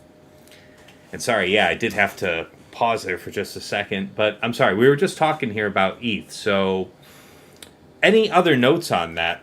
And sorry, I did have to pause there for just a second, but I'm sorry. We were just talking here about ETH. So, any other notes on that?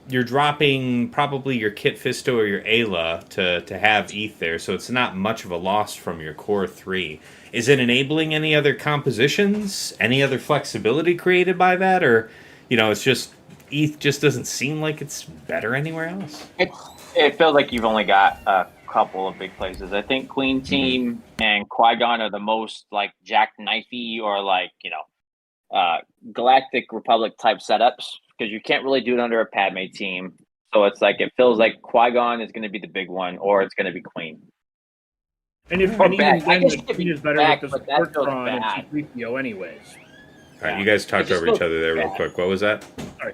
You're dropping probably your Kit Fisto or your Ayla to have ETH there, so it's not much of a loss from your core 3. Is it enabling any other compositions? Any other flexibility created by that? Or, it's just ETH just doesn't seem like it's better anywhere else? It feels like you've only got a couple of big places. I think Queen Team and Qui-Gon are the most like jackknifey or like, Galactic Republic type setups. Because you can't really do it under a Padme team. So it's like, it feels like Qui-Gon is going to be the big one, or it's going to be Queen. And even then, Queen is better with the support Tron and C-3PO anyways. All right, you guys talked over each other there real quick. What was that? Sorry.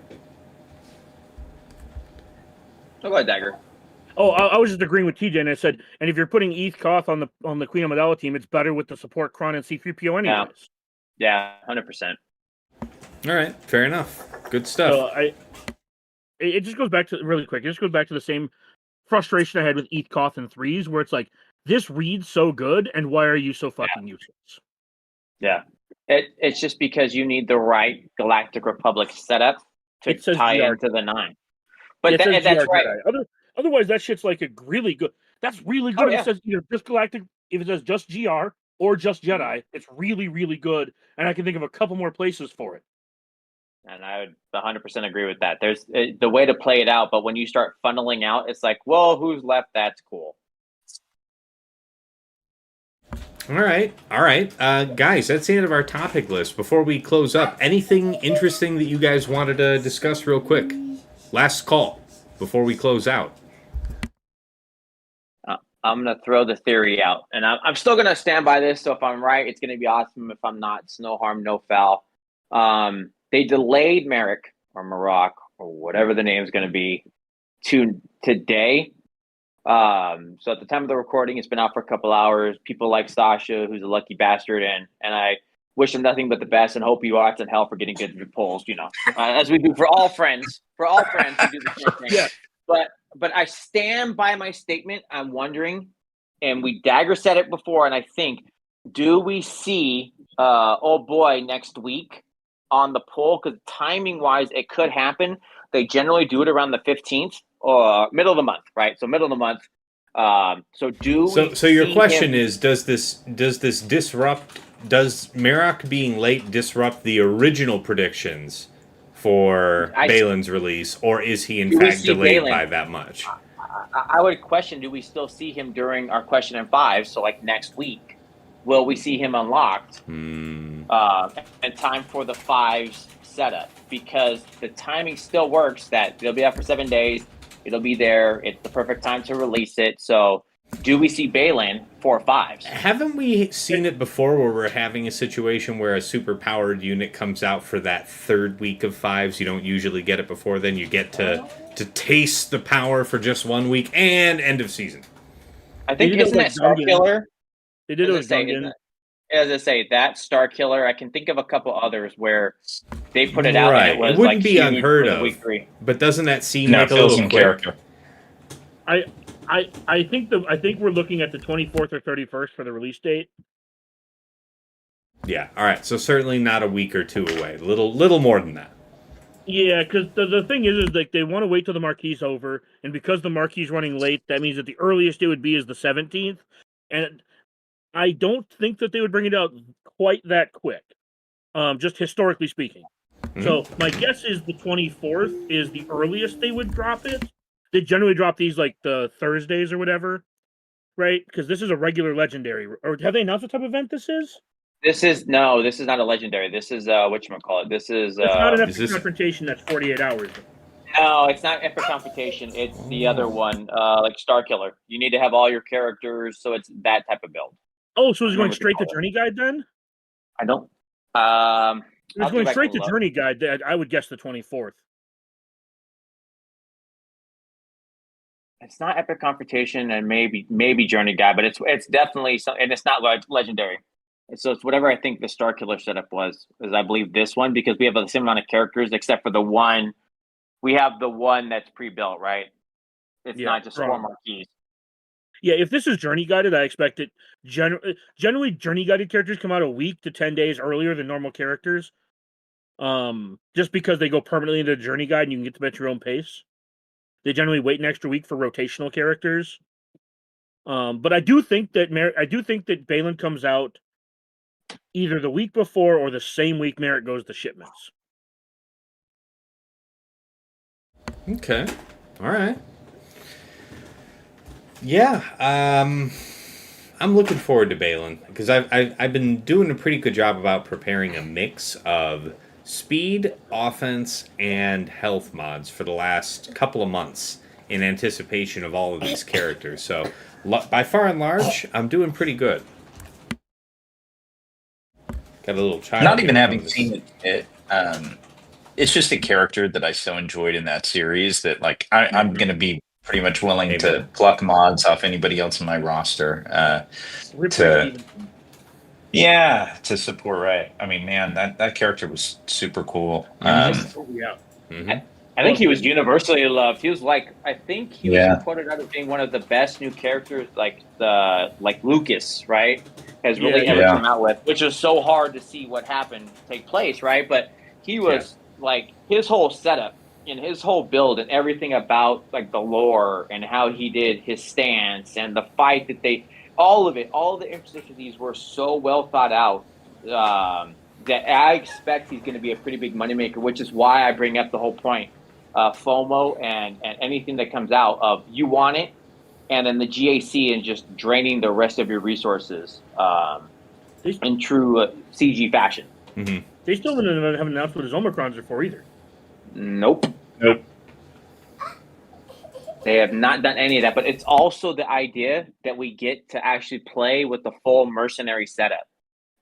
Go ahead, Dagger. Oh, I was just agreeing with TJ, and I said, and if you're putting ETH Koth on the Queen Amidala team, it's better with the support Kron and C-3PO anyways. Yeah, 100%. All right, fair enough. Good stuff. So it just goes back to, really quick, it just goes back to the same frustration I had with ETH Koth and 3s, where it's like, this reads so good, and why are you so fucking useless? Yeah. It's just because you need the right Galactic Republic setup to tie into the 9. But that's right. Otherwise, that shit's like a really good. That's really good. It says either just Galactic, if it says just GR or just Jedi, it's really, really good. And I can think of a couple more places for it. And I would 100% agree with that. There's the way to play it out, but when you start funneling out, it's like, well, who's left? That's cool. All right, guys. That's the end of our topic list. Before we close up, anything interesting that you guys wanted to discuss real quick? Last call before we close out. I'm going to throw the theory out, and I'm still going to stand by this. So if I'm right, it's going to be awesome. If I'm not, it's no harm, no foul. They delayed Merrick or Maroc or whatever the name is going to be to today. So at the time of the recording, it's been out for a couple hours. People like Sasha, who's a lucky bastard, and I wish him nothing but the best and hope he rots in hell for getting good polls. As we do for all friends. For all friends, we do the same thing. Yeah. But I stand by my statement. I'm wondering, and we Dagger said it before, and I think, do we see old boy next week on the poll? Because timing wise, it could happen. They generally do it around the 15th or middle of the month, right? So middle of the month. So your question is, does this disrupt? Does Merrick being late disrupt the original predictions for Balin's release, or is he in fact delayed by that much? I would question: do we still see him during our question and 5? So like next week, will we see him unlocked? And time for the 5's setup, because the timing still works. That it'll be out for 7 days. It'll be there. It's the perfect time to release it. So, do we see Balin for 5s? Haven't we seen it before where we're having a situation where a super powered unit comes out for that 3rd week of 5s? You don't usually get it before then. You get to taste the power for just 1 week and end of season. I think isn't that Star Killer? They did it with Gungan. As I say, that Star Killer. I can think of a couple others where they put it out. Right. And it was wouldn't like be unheard of. Week 3. But doesn't that seem like a little quick? Character. I think we're looking at the 24th or 31st for the release date. Yeah. All right. So certainly not a week or 2 away. Little more than that. Yeah, because the thing is like they want to wait till the marquee's over, and because the marquee's running late, that means that the earliest it would be is the 17th, and I don't think that they would bring it out quite that quick, just historically speaking. Mm-hmm. So my guess is the 24th is the earliest they would drop it. They generally drop these like the Thursdays or whatever, right? Because this is a regular legendary. Or have they announced what type of event this is? This is not a legendary. This is whatchamacallit. This is it's not an epic confrontation that's 48 hours. No, it's not epic confrontation. It's the other one, like Star Killer. You need to have all your characters, so it's that type of build. Oh, so it's going straight to Journey Guide then? I don't. It's going straight to Journey Guide. I would guess the 24th. It's not epic confrontation and maybe Journey Guide, but it's definitely something, and it's not legendary. So it's whatever I think the Star Killer setup was, is I believe this one, because we have the same amount of characters except for the one. We have the one that's pre-built, right? It's not just 4 marquees. Yeah, if this is Journey Guided, I expect it. Generally, Journey Guided characters come out a week to 10 days earlier than normal characters. Just because they go permanently into the Journey Guide and you can get them at your own pace. They generally wait an extra week for rotational characters. But I do think that Balin comes out either the week before or the same week Merrick goes to shipments. Okay. All right. Yeah. I'm looking forward to Balin because I've been doing a pretty good job about preparing a mix of speed, offense, and health mods for the last couple of months in anticipation of all of these characters. So, by far and large, I'm doing pretty good. Got a little child. Not even having seen it, it's just a character that I so enjoyed in that series that, like, I'm going to be pretty much willing to pluck mods off anybody else in my roster to support. Right? I mean, man, that character was super cool. I think he was universally loved. He was I think he was reported out as being one of the best new characters, like Lucas, right? Has really ever come out with, which is so hard to see what happened take place, right? But he was his whole setup and his whole build and everything about like the lore and how he did his stance and the fight that all of the intricacies were so well thought out that I expect he's going to be a pretty big moneymaker, which is why I bring up the whole point. FOMO and anything that comes out of you want it, and then the GAC and just draining the rest of your resources They, in true CG fashion. Mm-hmm. they still haven't announced what his Omicrons are for either. Nope. Nope. They have not done any of that, but it's also the idea that we get to actually play with the full mercenary setup.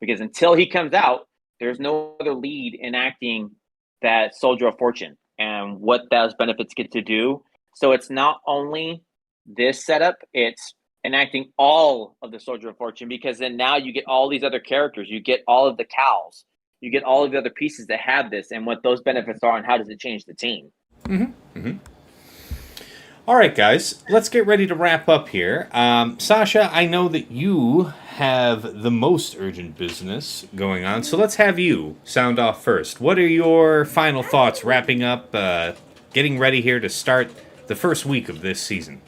Because until he comes out, there's no other lead enacting that Soldier of Fortune and what those benefits get to do. So it's not only this setup, it's enacting all of the Soldier of Fortune, because then now you get all these other characters. You get all of the cows. You get all of the other pieces that have this and what those benefits are and how does it change the team. Mm-hmm. Mm-hmm. All right, guys, let's get ready to wrap up here. Sasha, I know that you have the most urgent business going on, so let's have you sound off first. What are your final thoughts wrapping up, getting ready here to start the first week of this season?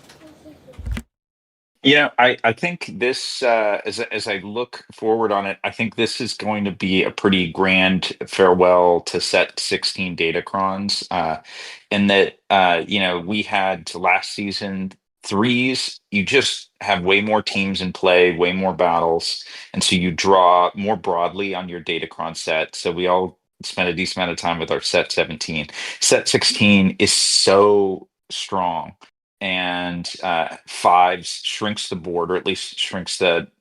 I think this, as I look forward on it, I think this is going to be a pretty grand farewell to Set 16 Datacrons. In that, we had last season threes. You just have way more teams in play, way more battles, and so you draw more broadly on your Datacron set. So we all spent a decent amount of time with our Set 17. Set 16 is so strong, and fives shrinks the board, or at least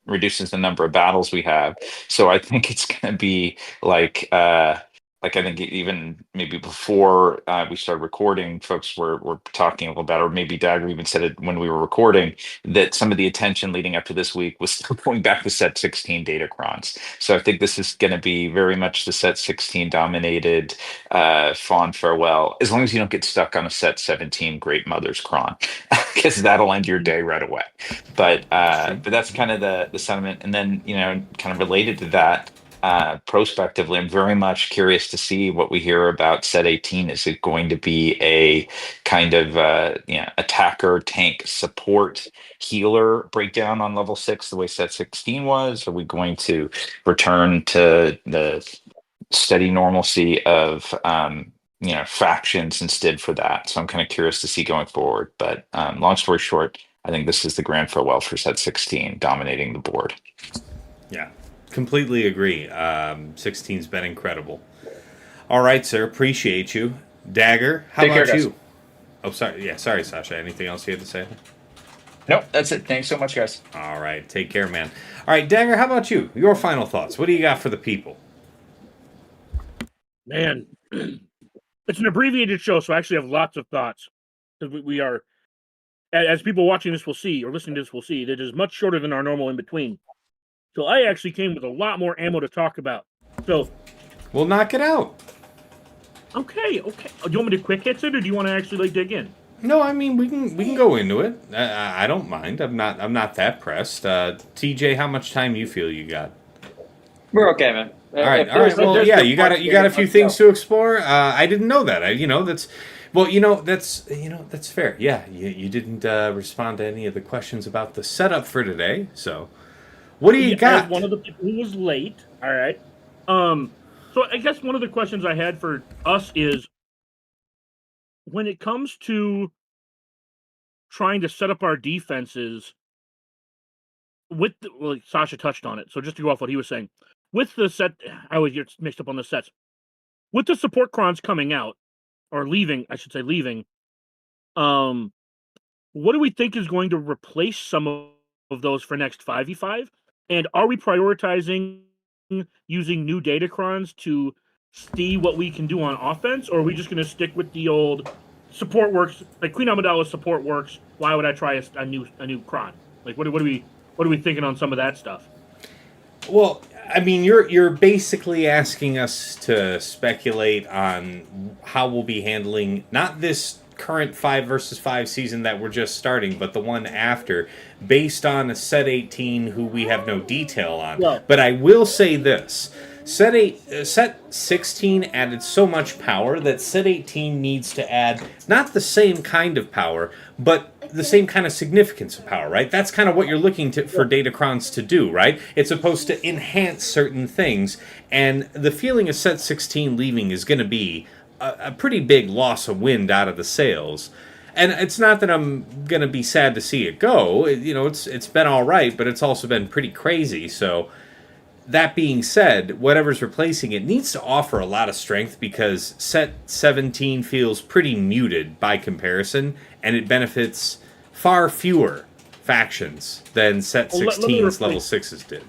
reduces the number of battles we have. So I think it's going to be like I think even maybe before we started recording, folks were talking a little about, or maybe Dagger even said it when we were recording, that some of the attention leading up to this week was still going back to Set 16 Datacrons. So I think this is going to be very much the Set 16 dominated fond farewell, as long as you don't get stuck on a Set 17 Great Mother's Cron, because that'll end your day right away. But that's kind of the sentiment. And then, kind of related to that, prospectively, I'm very much curious to see what we hear about Set 18. Is it going to be a kind of attacker, tank, support, healer breakdown on level 6 the way Set 16 was? Are we going to return to the steady normalcy of factions instead for that? So I'm kind of curious to see going forward. But long story short, I think this is the grand farewell for Set 16 dominating the board. Yeah. Completely agree. 16's been incredible. All right, sir. Appreciate you. Dagger, how Take care, about guys. you? Oh, sorry. Yeah, sorry, Sasha. Anything else you had to say? Nope, that's it. Thanks so much, guys. All right. Take care, man. All right, Dagger, how about you? Your final thoughts. What do you got for the people? Man, it's an abbreviated show, so I actually have lots of thoughts. Because we are, as people watching this will see, or listening to this will see, that is much shorter than our normal in-between. So I actually came with a lot more ammo to talk about. So We'll knock it out. okay. Do you want me to quick hits it, or do you want to actually dig in? No, I mean we can go into it. I don't mind. I'm not that pressed. TJ, how much time you feel you got? We're okay, man. All right. Well, yeah, you got a few things to explore. I didn't know that. That's fair. Yeah, you didn't respond to any of the questions about the setup for today. So, what do you got? As one of the people who was late. All right. So I guess one of the questions I had for us is, when it comes to trying to set up our defenses, Sasha touched on it. So just to go off what he was saying, with the set, I always get mixed up on the sets. With the support crons coming out, or leaving, I should say leaving, what do we think is going to replace some of those for next 5v5? And are we prioritizing using new Datacrons to see what we can do on offense, or are we just going to stick with the old support works? Like Queen Amidala's support works. Why would I try a new Cron? Like what are we thinking on some of that stuff? Well, I mean, you're basically asking us to speculate on how we'll be handling not this current 5 versus 5 season that we're just starting, but the one after, based on a Set 18 who we have no detail on. Well, but I will say this. Set 16 added so much power that Set 18 needs to add not the same kind of power, but the same kind of significance of power, right? That's kind of what you're looking for Datacrons to do, right? It's supposed to enhance certain things, and the feeling of Set 16 leaving is going to be a pretty big loss of wind out of the sails. And it's not that I'm gonna be sad to see it go. It's been all right, but it's also been pretty crazy. So that being said, whatever's replacing it needs to offer a lot of strength because set 17 feels pretty muted by comparison, and it benefits far fewer factions than set 16's level 6s did.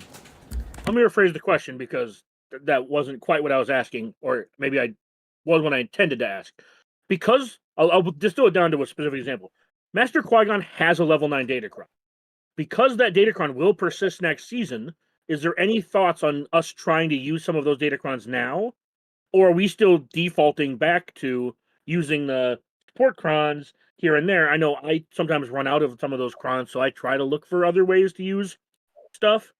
Let me rephrase the question because that wasn't quite what I was asking, or maybe I was what I intended to ask. Because I'll distill it down to a specific example. Master Qui-Gon has a level 9 Datacron. Because that Datacron will persist next season, is there any thoughts on us trying to use some of those Datacrons now? Or are we still defaulting back to using the support crons here and there? I know I sometimes run out of some of those crons, so I try to look for other ways to use stuff.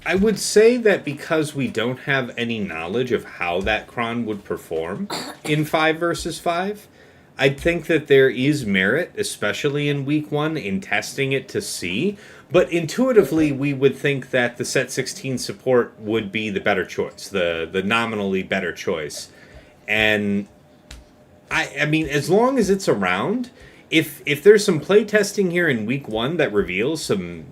I would say that because we don't have any knowledge of how that cron would perform in 5 versus 5, I think that there is merit, especially in week 1, in testing it to see. But intuitively, we would think that the set 16 support would be the better choice, the nominally better choice. And I mean, as long as it's around, if there's some playtesting here in week 1 that reveals some,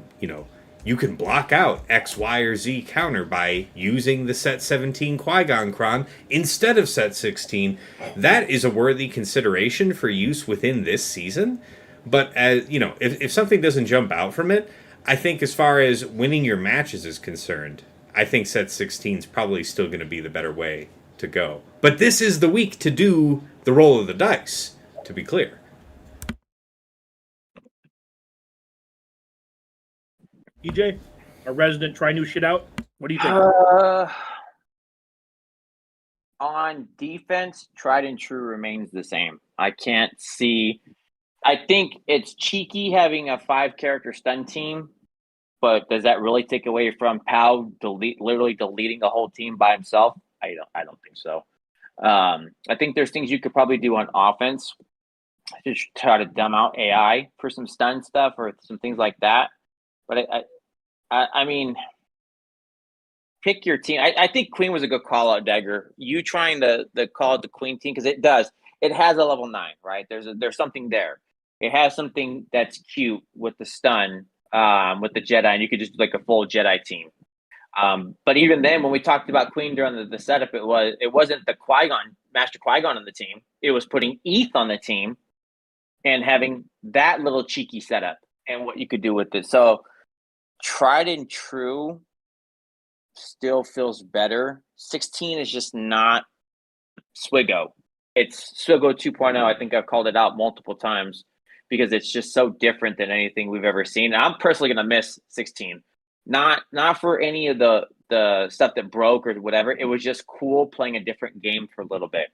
you can block out X, Y, or Z counter by using the set 17 Qui-Gon Cron instead of set 16. That is a worthy consideration for use within this season. But if something doesn't jump out from it, I think as far as winning your matches is concerned, I think set 16 is probably still going to be the better way to go. But this is the week to do the roll of the dice, to be clear. EJ, a resident, try new shit out. What do you think? On defense, tried and true remains the same. I can't see. I think it's cheeky having a 5-character stun team, but does that really take away from Pow literally deleting the whole team by himself? I don't think so. I think there's things you could probably do on offense. Just try to dumb out AI for some stun stuff or some things like that. But I mean, pick your team. I think Queen was a good call out, Dagger. You trying to call it the Queen team because it does. It has a level 9, right? There's something there. It has something that's cute with the stun, with the Jedi, and you could just do like a full Jedi team. But even then, when we talked about Queen during the setup, it wasn't the Master Qui-Gon on the team. It was putting ETH on the team and having that little cheeky setup and what you could do with it. So tried and true still feels better. 16 is just not Swigo. It's Swigo 2.0. I think I've called it out multiple times because it's just so different than anything we've ever seen. And I'm personally going to miss 16. Not for any of the stuff that broke or whatever. It was just cool playing a different game for a little bit.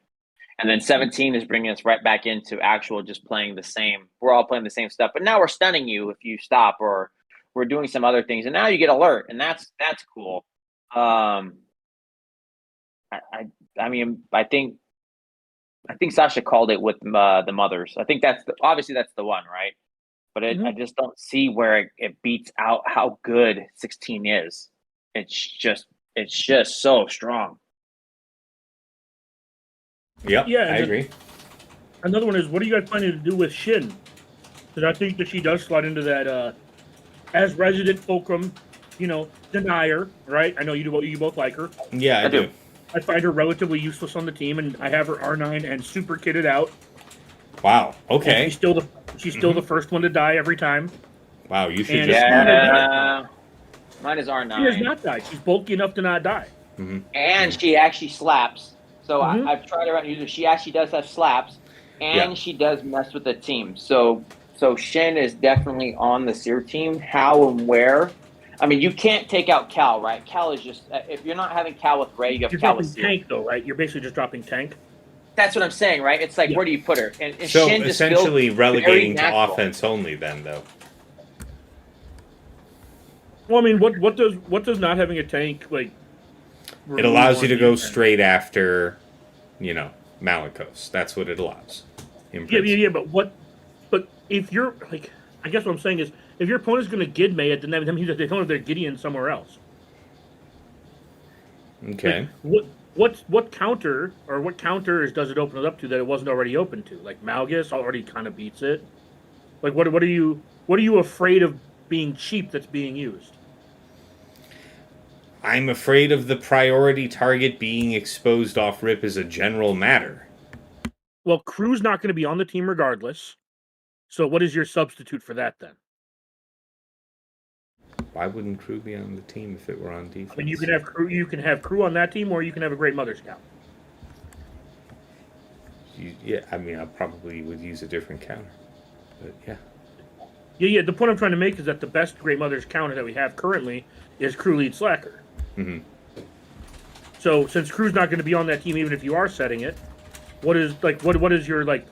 And then 17 is bringing us right back into actual just playing the same. We're all playing the same stuff. But now we're stunning you if you stop, or we're doing some other things. And now you get alert, and that's cool. I think Sasha called it with the mothers. I think that's the one, right? But I just don't see where it beats out how good 16 is. It's just so strong. Yep, yeah, I agree. Another one is, what are you guys planning to do with Shin? Because I think that she does slide into that as resident Fulcrum, denier, right? I know you both like her. Yeah, I do. I find her relatively useless on the team, and I have her R9 and super kitted out. Wow. Okay. And she's still the first one to die every time. Wow, you should just monitor it. Mine is R9. She has not died. She's bulky enough to not die. Mm-hmm. And she actually slaps. So I've tried her out. She actually does have slaps, and she does mess with the team. So Shin is definitely on the Seer team. How and where? I mean, you can't take out Cal, right? Cal is just if you're not having Cal with Rey, you have Cal with Seer. Tank though, right? You're basically just dropping tank. That's what I'm saying, right? It's like where do you put her? And so Shin just essentially relegating to offense only, then though. Well, I mean, what does not having a tank like? It allows you to go straight after, Malicos. That's what it allows. Yeah. But if you're like, I guess what I'm saying is, if your opponent's going to Gidme it, then that means that they don't have their Gideon somewhere else. Okay. Like, what counters does it open it up to that it wasn't already open to? Like Malgus already kind of beats it. Like what are you afraid of being cheap that's being used? I'm afraid of the priority target being exposed off rip as a general matter. Well, Crew's not going to be on the team regardless. So what is your substitute for that then? Why wouldn't Crew be on the team if it were on defense? I mean, you can have Crew on that team, or you can have a Great Mother Scout. Yeah, I mean, I probably would use a different counter, but yeah. Yeah. The point I'm trying to make is that the best Great Mother's counter that we have currently is Crew Lead Slacker. Mm-hmm. So since Crew's not going to be on that team, even if you are setting it, what is your like?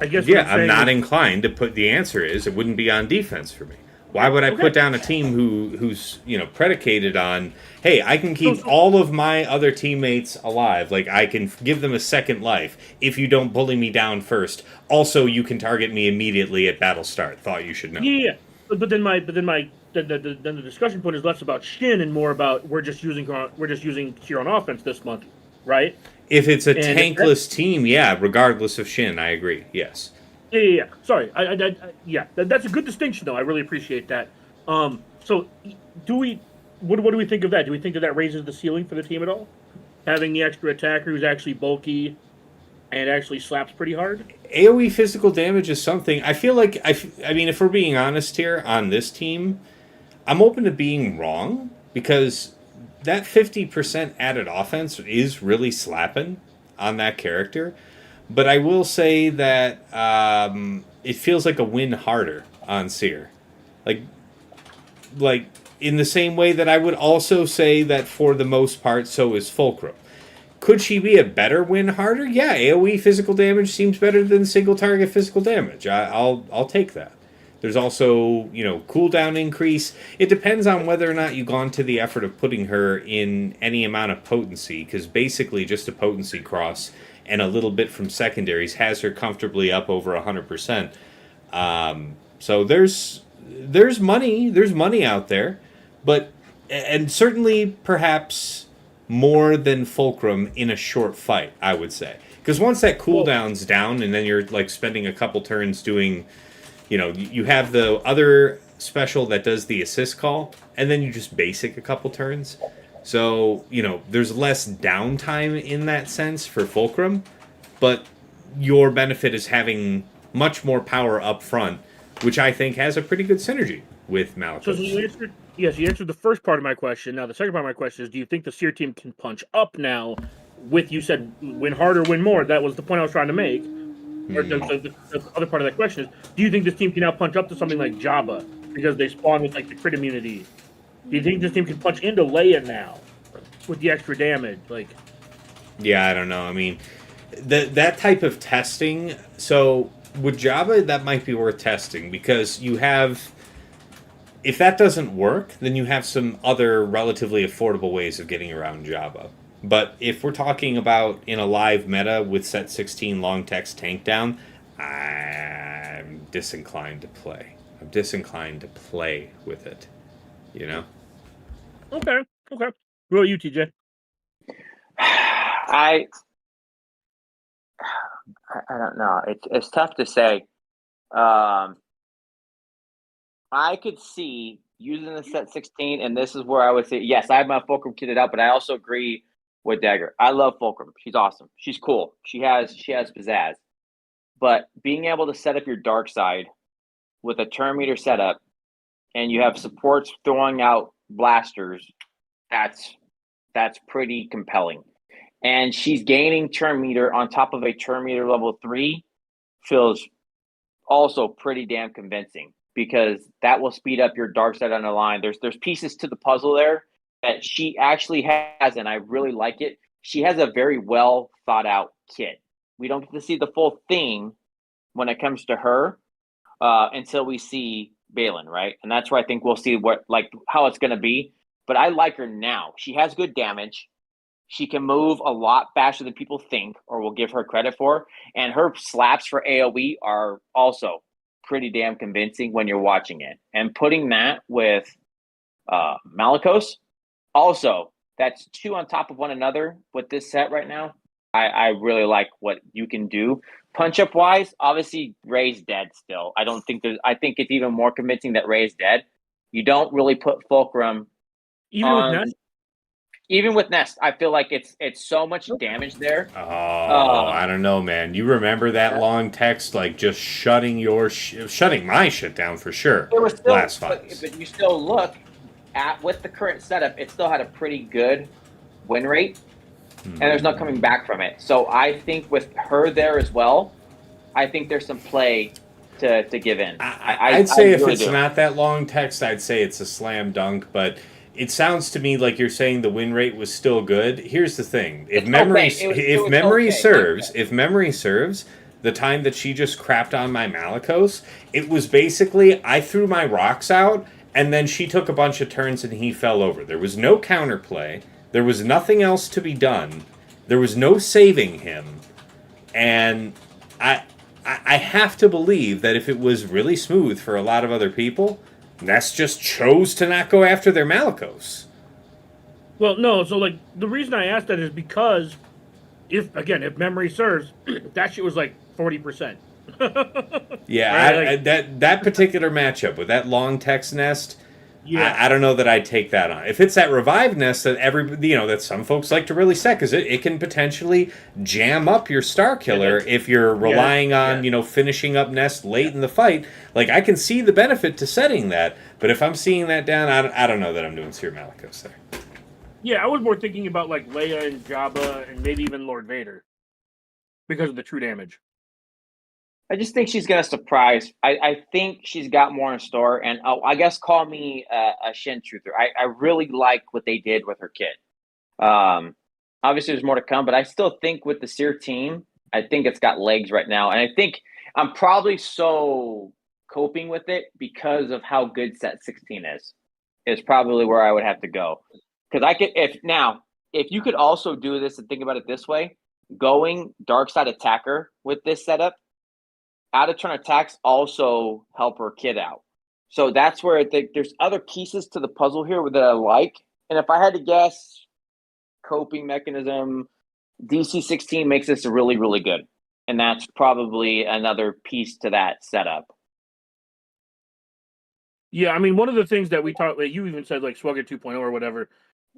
I guess. Yeah, I'm not inclined to put. The answer is it wouldn't be on defense for me. Why would I put down a team who's predicated on, hey, I can keep all of my other teammates alive, like I can give them a second life if you don't bully me down first. Also, you can target me immediately at battle start. Thought you should know. Yeah. But then the discussion point is less about Shin and more about we're just using here on offense this month, right? If it's a tankless team, yeah, regardless of Shin, I agree. Yes. Yeah. Sorry, that's a good distinction, though. I really appreciate that. So, what do we think of that? Do we think that raises the ceiling for the team at all? Having the extra attacker who's actually bulky and actually slaps pretty hard? AoE physical damage is something, I feel like, I mean, if we're being honest here, on this team, I'm open to being wrong, because that 50% added offense is really slapping on that character. But I will say that it feels like a win harder on Seer. Like in the same way that I would also say that for the most part, so is Fulcrum. Could she be a better win harder? Yeah, AoE physical damage seems better than single target physical damage. I'll take that. There's also, cooldown increase. It depends on whether or not you've gone to the effort of putting her in any amount of potency, because basically just a potency cross and a little bit from secondaries has her comfortably up over 100%. So there's money out there, and certainly perhaps more than Fulcrum in a short fight, I would say. Because once that cooldown's down, and then you're like spending a couple turns doing, you have the other special that does the assist call, and then you just basic a couple turns. So, there's less downtime in that sense for Fulcrum, but your benefit is having much more power up front, which I think has a pretty good synergy with Malachus. So you answered the first part of my question. Now, the second part of my question is, do you think the Seer team can punch up now with, you said, win harder, win more? That was the point I was trying to make. Or the other part of that question is, do you think this team can now punch up to something like Jabba because they spawn with, like, the crit immunity? Do you think this team can punch into Leia now with the extra damage? Yeah, I don't know. I mean, that type of testing. So with Jabba, that might be worth testing, because you have. If that doesn't work, then you have some other relatively affordable ways of getting around Jabba. But if we're talking about in a live meta with set 16 long text tank down, I'm disinclined to play. I'm disinclined to play with it. Okay. What about you, TJ? I don't know. It's tough to say. I could see using the set 16, and this is where I would say, yes, I have my Fulcrum kitted out, but I also agree with Dagger. I love Fulcrum. She's awesome. She's cool. She has pizzazz. But being able to set up your dark side with a turn meter setup, and you have supports throwing out blasters, that's pretty compelling. And she's gaining turn meter on top of a turn meter level 3, feels also pretty damn convincing, because that will speed up your dark side on the line. There's pieces to the puzzle there that she actually has, and I really like it. She has a very well thought out kit. We don't get to see the full thing when it comes to her until we see Balin, right? And that's where I think we'll see how it's going to be. But I like her now. She has good damage. She can move a lot faster than people think or will give her credit for. And her slaps for AoE are also pretty damn convincing when you're watching it. And putting that with Malachos, also that's two on top of one another with this set right now, I really like what you can do. Punch up wise, obviously Ray's dead still. I think it's even more convincing that Ray's dead. You don't really put Fulcrum Even with Nest? Even with Nest, I feel like it's so much damage there. Oh, I don't know, man. You remember that long text, like just shutting my shit down for sure. It was still, last fights. but you still look at with the current setup, it still had a pretty good win rate, and there's no coming back from it. So I think with her there as well, I think there's some play to give in. I'd say if really it's not that long text, I'd say it's a slam dunk, but it sounds to me like you're saying the win rate was still good. Here's the thing: if memory serves, the time that she just crapped on my Malicos, it was basically I threw my rocks out, and then she took a bunch of turns and he fell over. There was no counterplay. There was nothing else to be done. There was no saving him, and I have to believe that if it was really smooth for a lot of other people, Ness just chose to not go after their Malicos. Well, no. So, like, the reason I asked that is because, if memory serves, that shit was like 40%. Yeah, right? that particular matchup with that long text Nest, yeah. I don't know that I'd take that on. If it's that revived Nest that that some folks like to really set, because it can potentially jam up your Star Killer if you're relying on finishing up Nest late in the fight. Like, I can see the benefit to setting that, but if I'm seeing that down, I don't know that I'm doing Seer Malicos there. Yeah, I was more thinking about like Leia and Jabba and maybe even Lord Vader because of the true damage. I just think she's going to surprise. I think she's got more in store, and I guess call me a Shin truther. I really like what they did with her kid. Obviously, there's more to come, but I still think with the Seer team, I think it's got legs right now, and I think I'm probably so coping with it because of how good Set 16 is. Is probably where I would have to go, because I could if you could also do this and think about it this way, going dark side attacker with this setup. Out of turn attacks also help her kid out. So that's where I think there's other pieces to the puzzle here that I like. And if I had to guess, coping mechanism, DC 16 makes this really, really good. And that's probably another piece to that setup. Yeah, I mean, one of the things that we talked, like you even said, like Swugger 2.0 or whatever.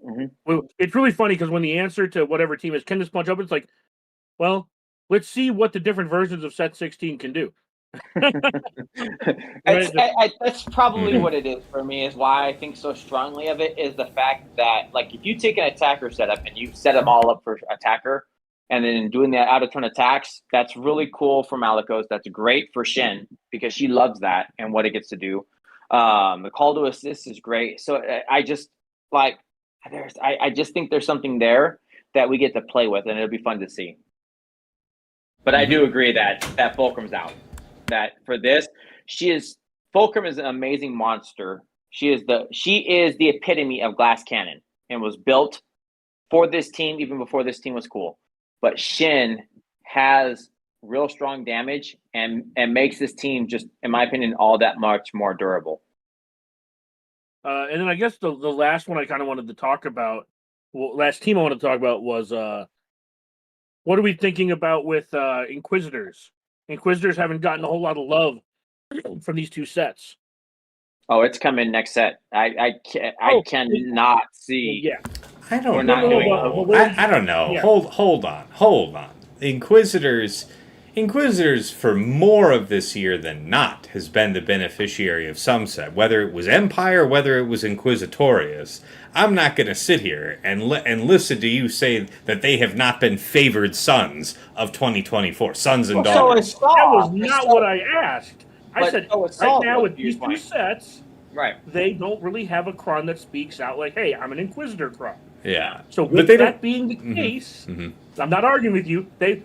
Mm-hmm. Well, it's really funny because when the answer to whatever team is, can this punch up? It's like, well, let's see what the different versions of Set 16 can do. That's probably what it is for me, is why I think so strongly of it, is the fact that, like, if you take an attacker setup and you set them all up for attacker and then doing that out of turn attacks, that's really cool for Malicos. That's great for Shin because she loves that and what it gets to do. The call to assist is great. So I just think there's something there that we get to play with, and it'll be fun to see. But I do agree that Fulcrum's out. That for this, Fulcrum is an amazing monster. She is the epitome of glass cannon and was built for this team even before this team was cool. But Shin has real strong damage and makes this team, just in my opinion, all that much more durable. And then I guess the last one I kind of wanted to talk about, last team I wanted to talk about was what are we thinking about with Inquisitors? Inquisitors haven't gotten a whole lot of love from these two sets. Oh, it's coming next set. I cannot see. Yeah, I don't know. I don't know. Yeah. Hold on. Inquisitors for more of this year than not has been the beneficiary of some set, whether it was Empire, whether it was Inquisitorius. I'm not going to sit here and listen to you say that they have not been favored sons of 2024, sons and daughters. That was not what I asked. I said right now with these two sets, right, they don't really have a Kron that speaks out like, "Hey, I'm an Inquisitor Kron." Yeah. So with that being the case, I'm not arguing with you. They've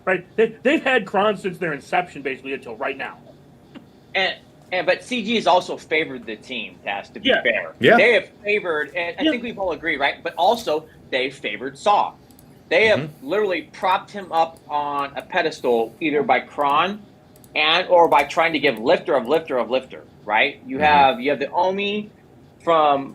had Kron since their inception, basically until right now. But CG has also favored the team, to be fair. Yeah. They have favored, and I think we've all agreed, right? But also, they favored Saw. They have literally propped him up on a pedestal, either by Kron or by trying to give lifter, right? You have the Omi from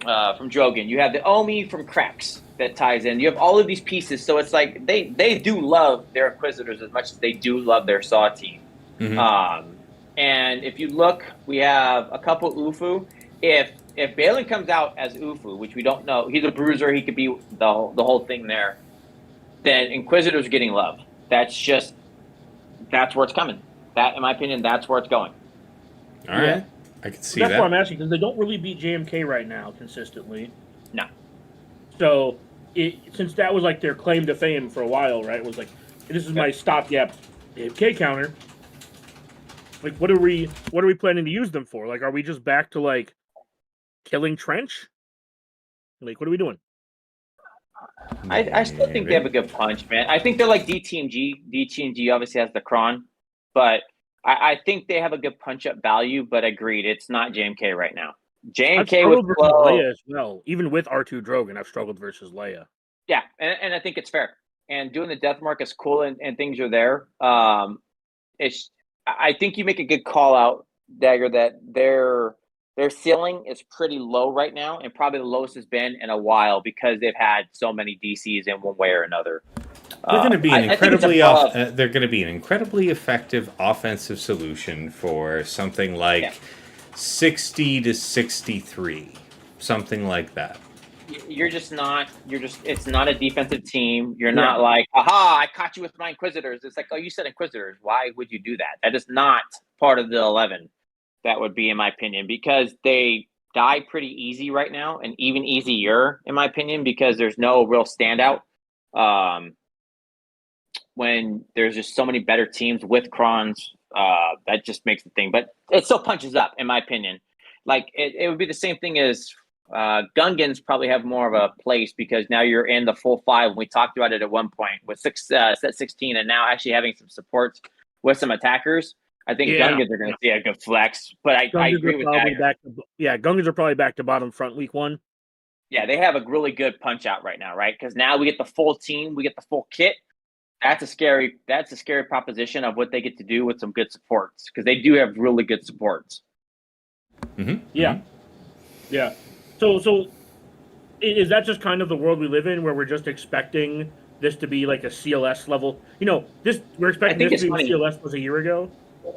from Drogon. You have the Omi from Krex that ties in. You have all of these pieces, so it's like they do love their Inquisitors as much as they do love their Saw team. And if you look, we have a couple Ufu. If Balin comes out as Ufu, which we don't know, he's a bruiser. He could be the whole thing there. Then Inquisitors are getting love. That's where it's coming. That, in my opinion, that's where it's going. All right. I can see that's that. Why I'm asking, because they don't really beat JMK right now consistently. No. So, since that was like their claim to fame for a while, right? It was like, this is my stopgap JMK counter. Like, what are we planning to use them for? Like, are we just back to like killing Trench? Like, what are we doing? I still think they have a good punch, man. I think they're like DTMG. DTMG obviously has the Kron, but I think they have a good punch-up value, but agreed, it's not JMK right now. JMK was slow. Leia as well. Even with R2 Drogon, I've struggled versus Leia. Yeah, and I think it's fair. And doing the death mark is cool, and things are there. I think you make a good call out, Dagger, that their ceiling is pretty low right now, and probably the lowest has been in a while because they've had so many DCs in one way or another. They're going to be they're going to be an incredibly effective offensive solution for something like 60 to 63, something like that. It's not a defensive team. You're not like, aha, I caught you with my Inquisitors. It's like, oh, you said Inquisitors. Why would you do that? That is not part of the 11. That would be, in my opinion, because they die pretty easy right now, and even easier, in my opinion, because there's no real standout. When there's just so many better teams with Krons, that just makes the thing. But it still punches up, in my opinion. Like, it would be the same thing as Gungans probably have more of a place because now you're in the full 5. We talked about it at one point with set 16, and now actually having some supports with some attackers. I think Gungans are going to see a good flex, but I agree with that. Gungans are probably back to bottom front week 1. Yeah, they have a really good punch out right now, right? Because now we get the full team, we get the full kit. That's a scary proposition of what they get to do with some good supports because they do have really good supports. Yeah. So is that just kind of the world we live in, where we're just expecting this to be like a CLS level? We're expecting this to be what CLS was a year ago.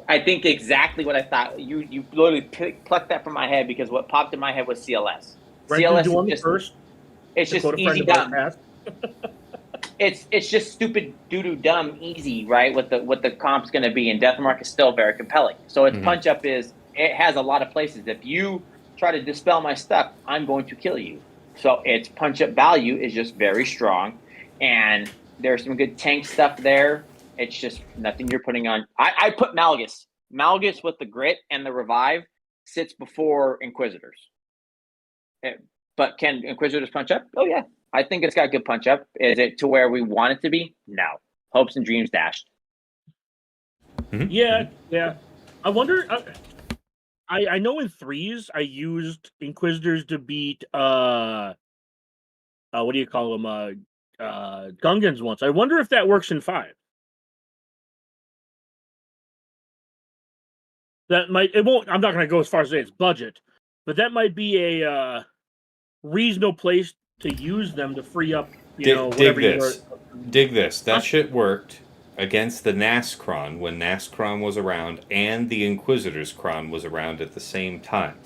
I think exactly what I thought. You literally plucked that from my head because what popped in my head was CLS. CLS is just it's just easy dumb. It's just stupid doo-doo dumb easy, right? What the comp's going to be, and Deathmark is still very compelling. So its punch up it has a lot of places. If you try to dispel my stuff, I'm going to kill you. So its punch up value is just very strong, and there's some good tank stuff there. It's just nothing you're putting on. I put Malgus. Malgus with the grit and the revive sits before Inquisitors. But can Inquisitors punch up? Oh, yeah. I think it's got good punch up. Is it to where we want it to be? No. Hopes and dreams dashed. Yeah. I wonder. I know in 3s I used Inquisitors to beat what do you call them? Gungans once. I wonder if that works in 5. That might it won't. I'm not going to go as far as say it's budget, but that might be a reasonable place to use them to free up. Dig this. That shit worked against the Nascron when Nascron was around, and the Inquisitor's Cron was around at the same time.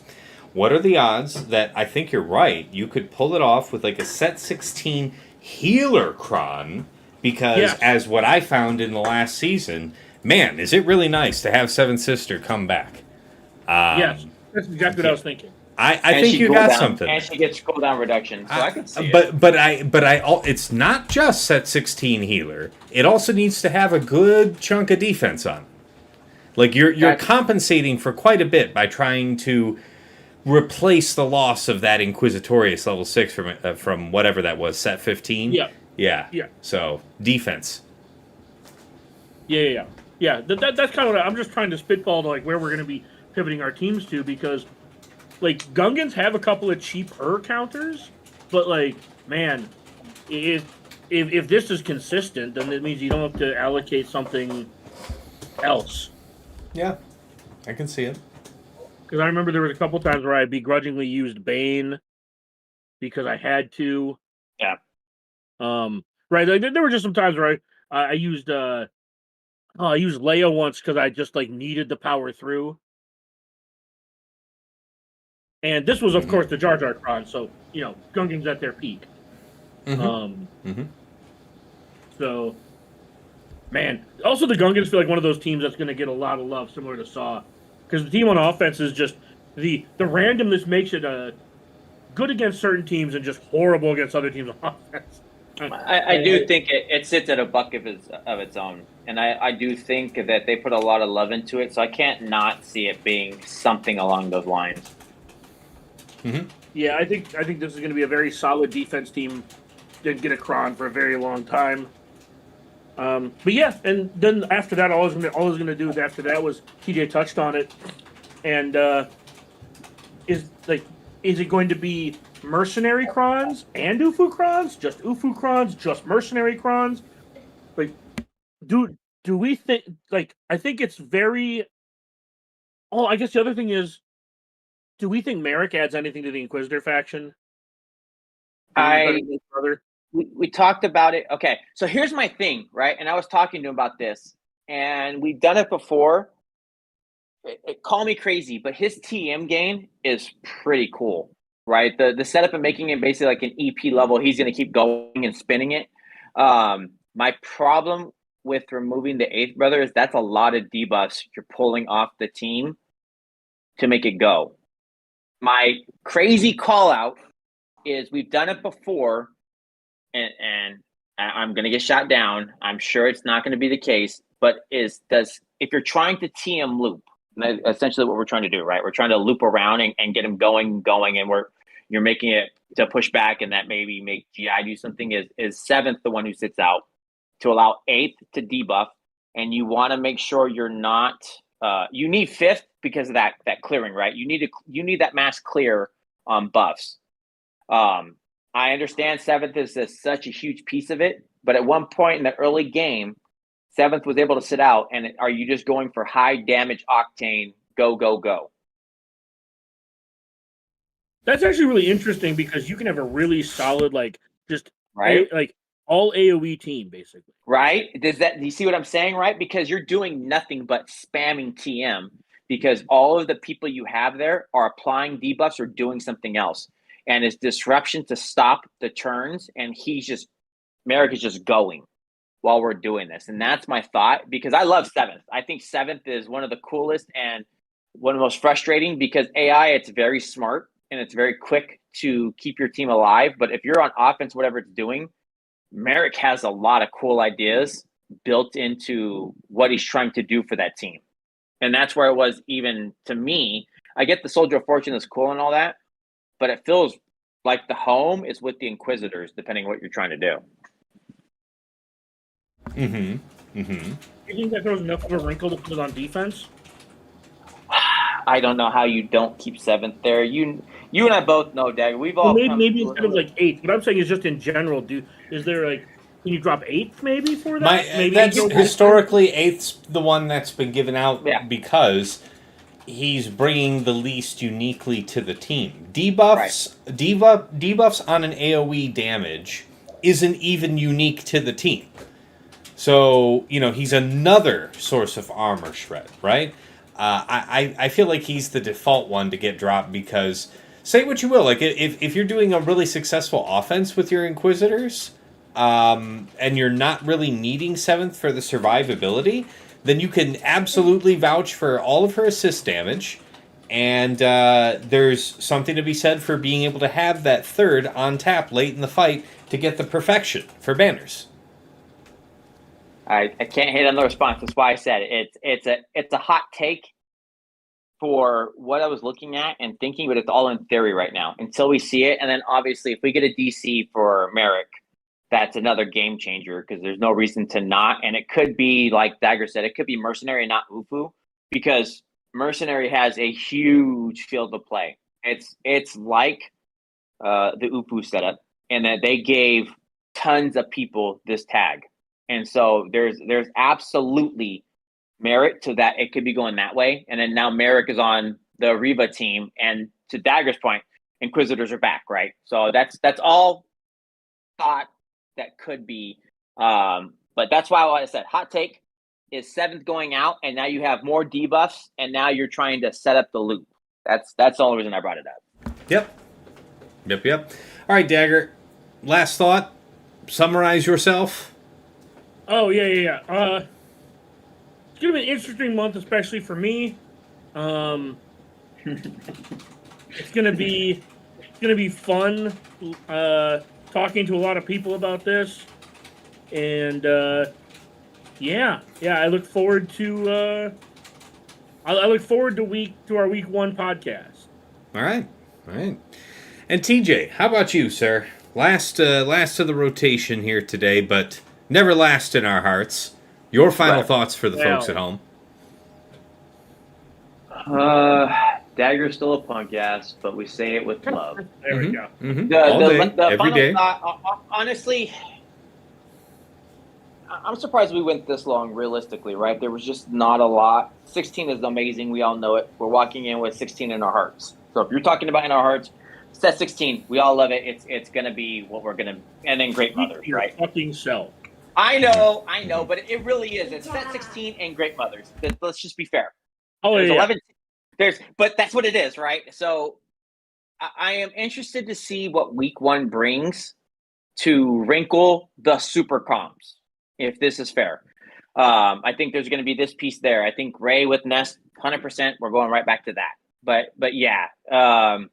What are the odds that I think you're right? You could pull it off with like a set 16 healer Cron, because as what I found in the last season. Man, is it really nice to have Seven Sister come back? Yes, that's exactly what I was thinking. I think you got something. And she gets cooldown reduction, so I can see it. But it's not just set 16 healer. It also needs to have a good chunk of defense on it. Like you're compensating for quite a bit by trying to replace the loss of that Inquisitorius level 6 from whatever that was, set 15. Yeah. So defense. Yeah. That's kind of what I'm just trying to spitball to like where we're going to be pivoting our teams to, because like Gungans have a couple of cheaper counters, but like, man, if this is consistent, then it means you don't have to allocate something else. Yeah, I can see it. Because I remember there was a couple times where I begrudgingly used Bane because I had to. Yeah. Right. Like, there were just some times where I used Leia once because I just like needed the power through. And this was, of course, the Jar Jar Kron, so Gungans at their peak. So, man, also the Gungans feel like one of those teams that's going to get a lot of love, similar to Saw, because the team on offense is just the randomness makes it good against certain teams and just horrible against other teams on offense. I do think it sits at a buck of its own, and I do think that they put a lot of love into it, so I can't not see it being something along those lines. Yeah, I think this is going to be a very solid defense team. Didn't get a Kron for a very long time. But yeah, and then after that, all I was gonna do after that was TJ touched on it, and is it going to be mercenary Krons and Ufu Krons, just Ufu Krons, just mercenary Krons? Like, do we think I think it's very. Oh, I guess the other thing is, do we think Merrick adds anything to the Inquisitor faction? We talked about it. Okay, so here's my thing, right? And I was talking to him about this, and we've done it before. Call me crazy, but his TM game is pretty cool, right? The setup and making it basically like an EP level. He's going to keep going and spinning it. My problem with removing the eighth brother is that's a lot of debuffs you're pulling off the team to make it go. My crazy call out is we've done it before, and I'm going to get shot down. I'm sure it's not going to be the case, but if you're trying to TM loop, essentially what we're trying to do, right? We're trying to loop around and get him going, and you're making it to push back, and that maybe make GI do something. Is seventh the one who sits out to allow eighth to debuff, and you want to make sure you're not. You need fifth because of that clearing, right? You need that mass clear on buffs. I understand seventh is such a huge piece of it, but at one point in the early game, seventh was able to sit out. And are you just going for high damage octane? Go, go, go. That's actually really interesting because you can have a really solid, right, all AOE team basically. Right? Do you see what I'm saying? Right? Because you're doing nothing but spamming TM because all of the people you have there are applying debuffs or doing something else. And it's disruption to stop the turns, and Merrick is just going while we're doing this. And that's my thought, because I love seventh. I think seventh is one of the coolest and one of the most frustrating because AI, it's very smart and it's very quick to keep your team alive. But if you're on offense, whatever it's doing, Merrick has a lot of cool ideas built into what he's trying to do for that team. And that's where it was, even to me, I get the Soldier of Fortune is cool and all that, but it feels like the home is with the Inquisitors, depending on what you're trying to do. You think that throws enough of a wrinkle to put it on defense? I don't know how you don't keep seventh there. You and I both know, Dag. We've all maybe instead of eighth. What I'm saying is just in general. Can you drop eighth maybe for that? That's historically eighth's the one that's been given out because he's bringing the least uniquely to the team. Debuffs on an AoE damage isn't even unique to the team. So, he's another source of armor shred, right? I feel like he's the default one to get dropped because, say what you will, if you're doing a really successful offense with your Inquisitors, and you're not really needing seventh for the survivability, then you can absolutely vouch for all of her assist damage, and there's something to be said for being able to have that third on tap late in the fight to get the perfection for banners. I can't hit on the response. That's why I said it. It's a hot take for what I was looking at and thinking, but it's all in theory right now until we see it. And then obviously, if we get a DC for Merrick, that's another game changer because there's no reason to not. And it could be, like Dagger said, it could be Mercenary, not Ufu, because Mercenary has a huge field of play. It's like the Ufu setup, and that they gave tons of people this tag. And so there's absolutely merit to that. It could be going that way. And then now Merrick is on the Reva team. And to Dagger's point, Inquisitors are back, right? So that's all thought that could be. But that's why I said hot take is 7th going out, and now you have more debuffs, and now you're trying to set up the loop. That's the only reason I brought it up. Yep. All right, Dagger. Last thought. Summarize yourself. Oh yeah. It's gonna be an interesting month, especially for me. It's gonna be fun talking to a lot of people about this, and I look forward to I look forward to our week 1 podcast. All right. And TJ, how about you, sir? Last of the rotation here today, but never last in our hearts. Your final thoughts for the folks at home. Dagger's still a punk ass, but we say it with love. There we go. Every day. Honestly, I'm surprised we went this long, realistically, right? There was just not a lot. 16 is amazing. We all know it. We're walking in with 16 in our hearts. So if you're talking about in our hearts, set 16. We all love it. It's going to be what we're going to – and then Great Mothers, right? Fucking self. I know, but it really is. It's set 16 and Great Mothers. Let's just be fair. Oh, there's yeah. 11, but that's what it is, right? So I am interested to see what week 1 brings to wrinkle the super comms, if this is fair. I think there's going to be this piece there. I think Ray with Nest, 100%, we're going right back to that. But yeah, I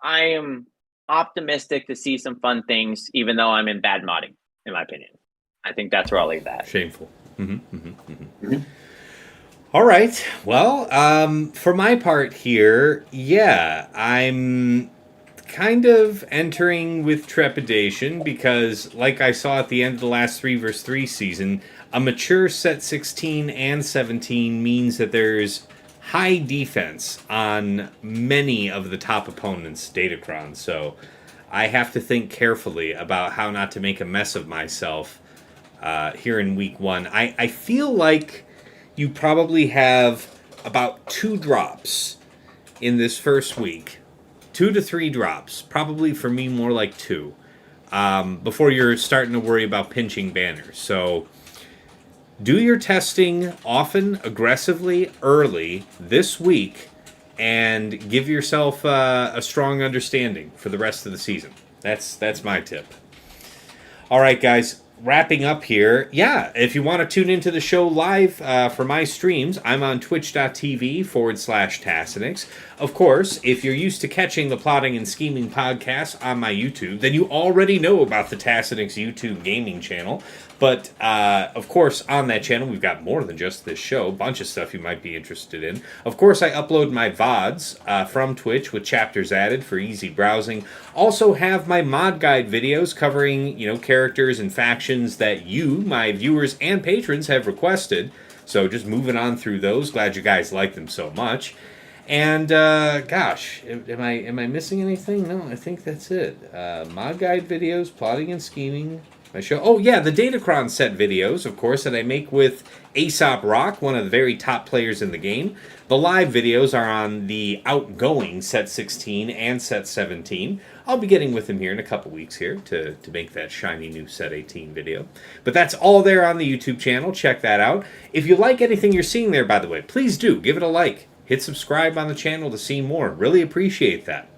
am optimistic to see some fun things, even though I'm in bad modding, in my opinion. I think that's where I'll leave that. Shameful. All right. Well, for my part here, I'm kind of entering with trepidation because, like I saw at the end of the last 3 vs. 3 season, a mature set 16 and 17 means that there's high defense on many of the top opponents' Datacrons. So I have to think carefully about how not to make a mess of myself here in week 1. I feel like you probably have about 2 drops in this first week. 2 to 3 drops. Probably for me more like 2. Before you're starting to worry about pinching banners. So do your testing often, aggressively, early this week, and give yourself a strong understanding for the rest of the season. That's my tip. All right, guys. Wrapping up here, if you want to tune into the show live for my streams, I'm on twitch.tv/Tassinix. Of course, if you're used to catching the Plotting and Scheming podcast on my YouTube, then you already know about the Tassinix YouTube gaming channel. But, of course, on that channel, we've got more than just this show. A bunch of stuff you might be interested in. Of course, I upload my VODs from Twitch with chapters added for easy browsing. Also have my mod guide videos covering, characters and factions that you, my viewers and patrons, have requested. So just moving on through those. Glad you guys like them so much. And, gosh, am I missing anything? No, I think that's it. Mod guide videos, Plotting and Scheming. My show. Oh, yeah, the Datacron set videos, of course, that I make with Aesop Rock, one of the very top players in the game. The live videos are on the outgoing set 16 and set 17. I'll be getting with him here in a couple weeks here to make that shiny new set 18 video. But that's all there on the YouTube channel. Check that out. If you like anything you're seeing there, by the way, please do give it a like. Hit subscribe on the channel to see more. Really appreciate that.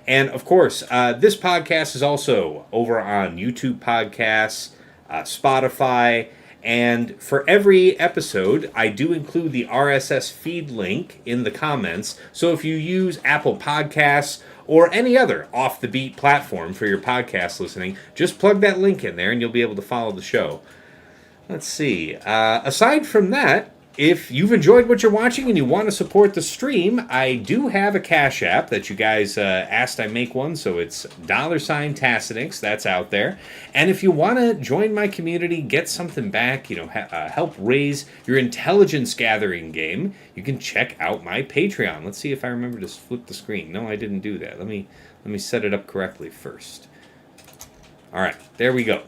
And, of course, this podcast is also over on YouTube Podcasts, Spotify, and for every episode, I do include the RSS feed link in the comments. So if you use Apple Podcasts or any other off-the-beat platform for your podcast listening, just plug that link in there and you'll be able to follow the show. Let's see. Aside from that, if you've enjoyed what you're watching and you want to support the stream, I do have a Cash App that you guys asked I make one, so it's $Tassinix, that's out there. And if you want to join my community, get something back, help raise your intelligence gathering game, you can check out my Patreon. Let's see if I remember to flip the screen. No, I didn't do that. Let me set it up correctly first. All right, there we go.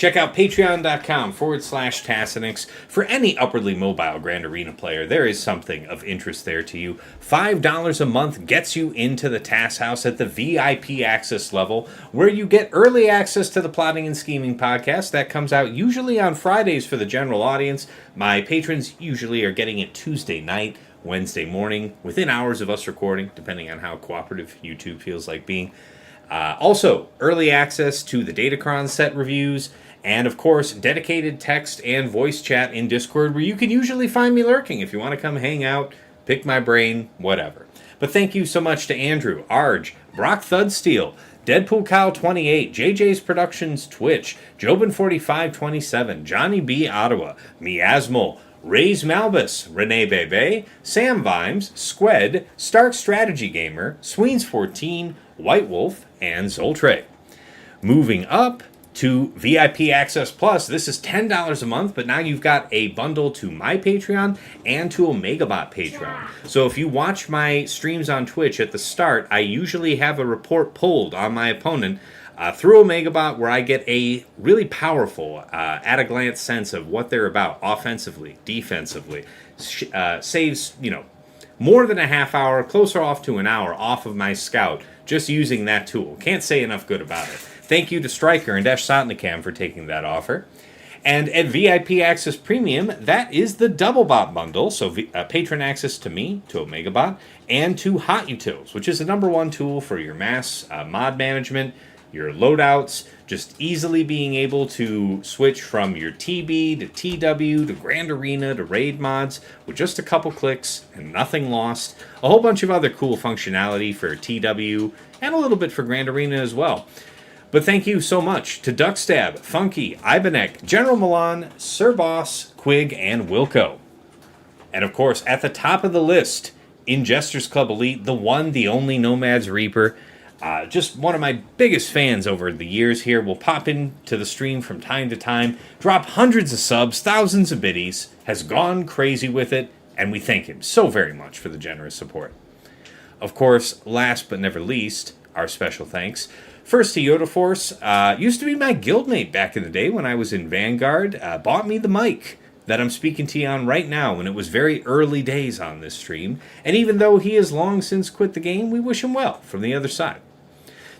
Check out patreon.com/Tassinix for any upwardly mobile Grand Arena player. There is something of interest there to you. $5 a month gets you into the Tass House at the VIP access level, where you get early access to the Plotting and Scheming podcast. That comes out usually on Fridays for the general audience. My patrons usually are getting it Tuesday night, Wednesday morning, within hours of us recording, depending on how cooperative YouTube feels like being. Also, early access to the Datacron set reviews, and of course, dedicated text and voice chat in Discord, where you can usually find me lurking if you want to come hang out, pick my brain, whatever. But thank you so much to Andrew, Arj, Brock Thudsteel, Deadpool Kyle 28, JJ's Productions Twitch, Jobin4527, Johnny B. Ottawa, Miasmal, Ray's Malbus, Renee Bebe, Sam Vimes, Squed, Stark Strategy Gamer, Sweens14, White Wolf, and Zoltre. Moving up to VIP Access Plus, this is $10 a month, but now you've got a bundle to my Patreon and to Omegabot Patreon. So if you watch my streams on Twitch at the start, I usually have a report pulled on my opponent through Omegabot, where I get a really powerful, at-a-glance sense of what they're about, offensively, defensively. Saves, more than a half hour, closer off to an hour off of my scout, just using that tool. Can't say enough good about it. Thank you to Stryker and Desh Sotnikam for taking that offer. And at VIP Access Premium, that is the DoubleBot bundle, so patron access to me, to Omegabot, and to Hot Utils, which is the #1 tool for your mass mod management, your loadouts, just easily being able to switch from your TB to TW to Grand Arena to Raid mods with just a couple clicks and nothing lost. A whole bunch of other cool functionality for TW and a little bit for Grand Arena as well. But thank you so much to Duckstab, Funky, Ibanek, General Milan, Sir Boss, Quig, and Wilco. And of course, at the top of the list, in Jesters Club Elite, the one, the only Nomad's Reaper. Just one of my biggest fans over the years here. Will pop into the stream from time to time, drop hundreds of subs, thousands of biddies, has gone crazy with it, and we thank him so very much for the generous support. Of course, last but never least, our special thanks. First to Yoda Force, used to be my guildmate back in the day when I was in Vanguard, bought me the mic that I'm speaking to you on right now when it was very early days on this stream, and even though he has long since quit the game, we wish him well from the other side.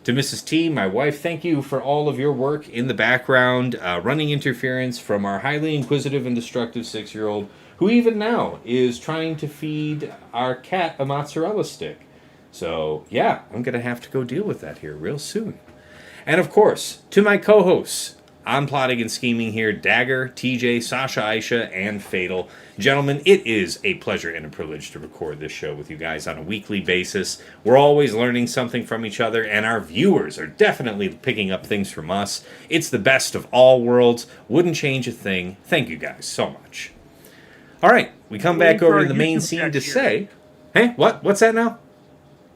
To Mrs. T, my wife, thank you for all of your work in the background, running interference from our highly inquisitive and destructive 6-year-old, who even now is trying to feed our cat a mozzarella stick. So, yeah, I'm going to have to go deal with that here real soon. And, of course, to my co-hosts, I'm Plotting and Scheming here, Dagger, TJ, Sasha, Aisha, and Fatal. Gentlemen, it is a pleasure and a privilege to record this show with you guys on a weekly basis. We're always learning something from each other, and our viewers are definitely picking up things from us. It's the best of all worlds. Wouldn't change a thing. Thank you guys so much. All right, we come back over to the main scene to say... Hey, what? What's that now?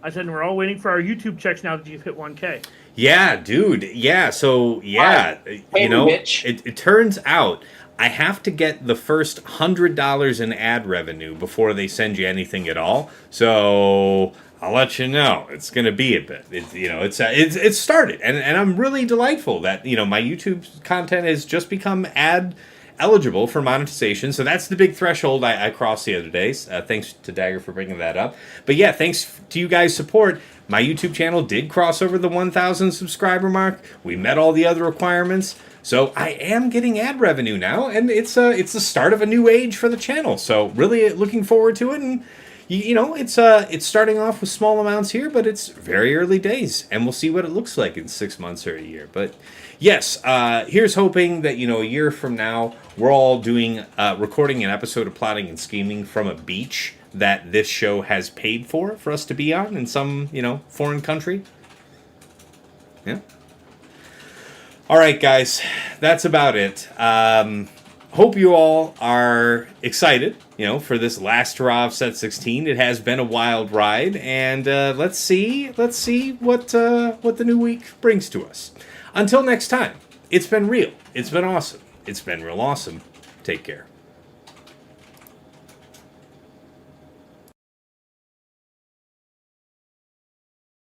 I said we're all waiting for our YouTube checks now that you've hit 1K. Yeah, dude. Yeah, so, yeah. It turns out I have to get the first $100 in ad revenue before they send you anything at all. So I'll let you know. It's going to be a bit. It's started. And I'm really delightful that, my YouTube content has just become ad eligible for monetization. So that's the big threshold I crossed the other days. Thanks to Dagger for bringing that up. But yeah, thanks to you guys' support. My YouTube channel did cross over the 1,000 subscriber mark. We met all the other requirements. So I am getting ad revenue now, and it's the start of a new age for the channel. So really looking forward to it. And it's starting off with small amounts here, but it's very early days, and we'll see what it looks like in 6 months or a year. But yes, here's hoping that a year from now we're all doing recording an episode of Plotting and Scheming from a beach that this show has paid for us to be on in some foreign country. Yeah. All right, guys, that's about it. Hope you all are excited, for this last hurrah of Set 16. It has been a wild ride, and let's see what the new week brings to us. Until next time, it's been real. It's been awesome. It's been real awesome. Take care.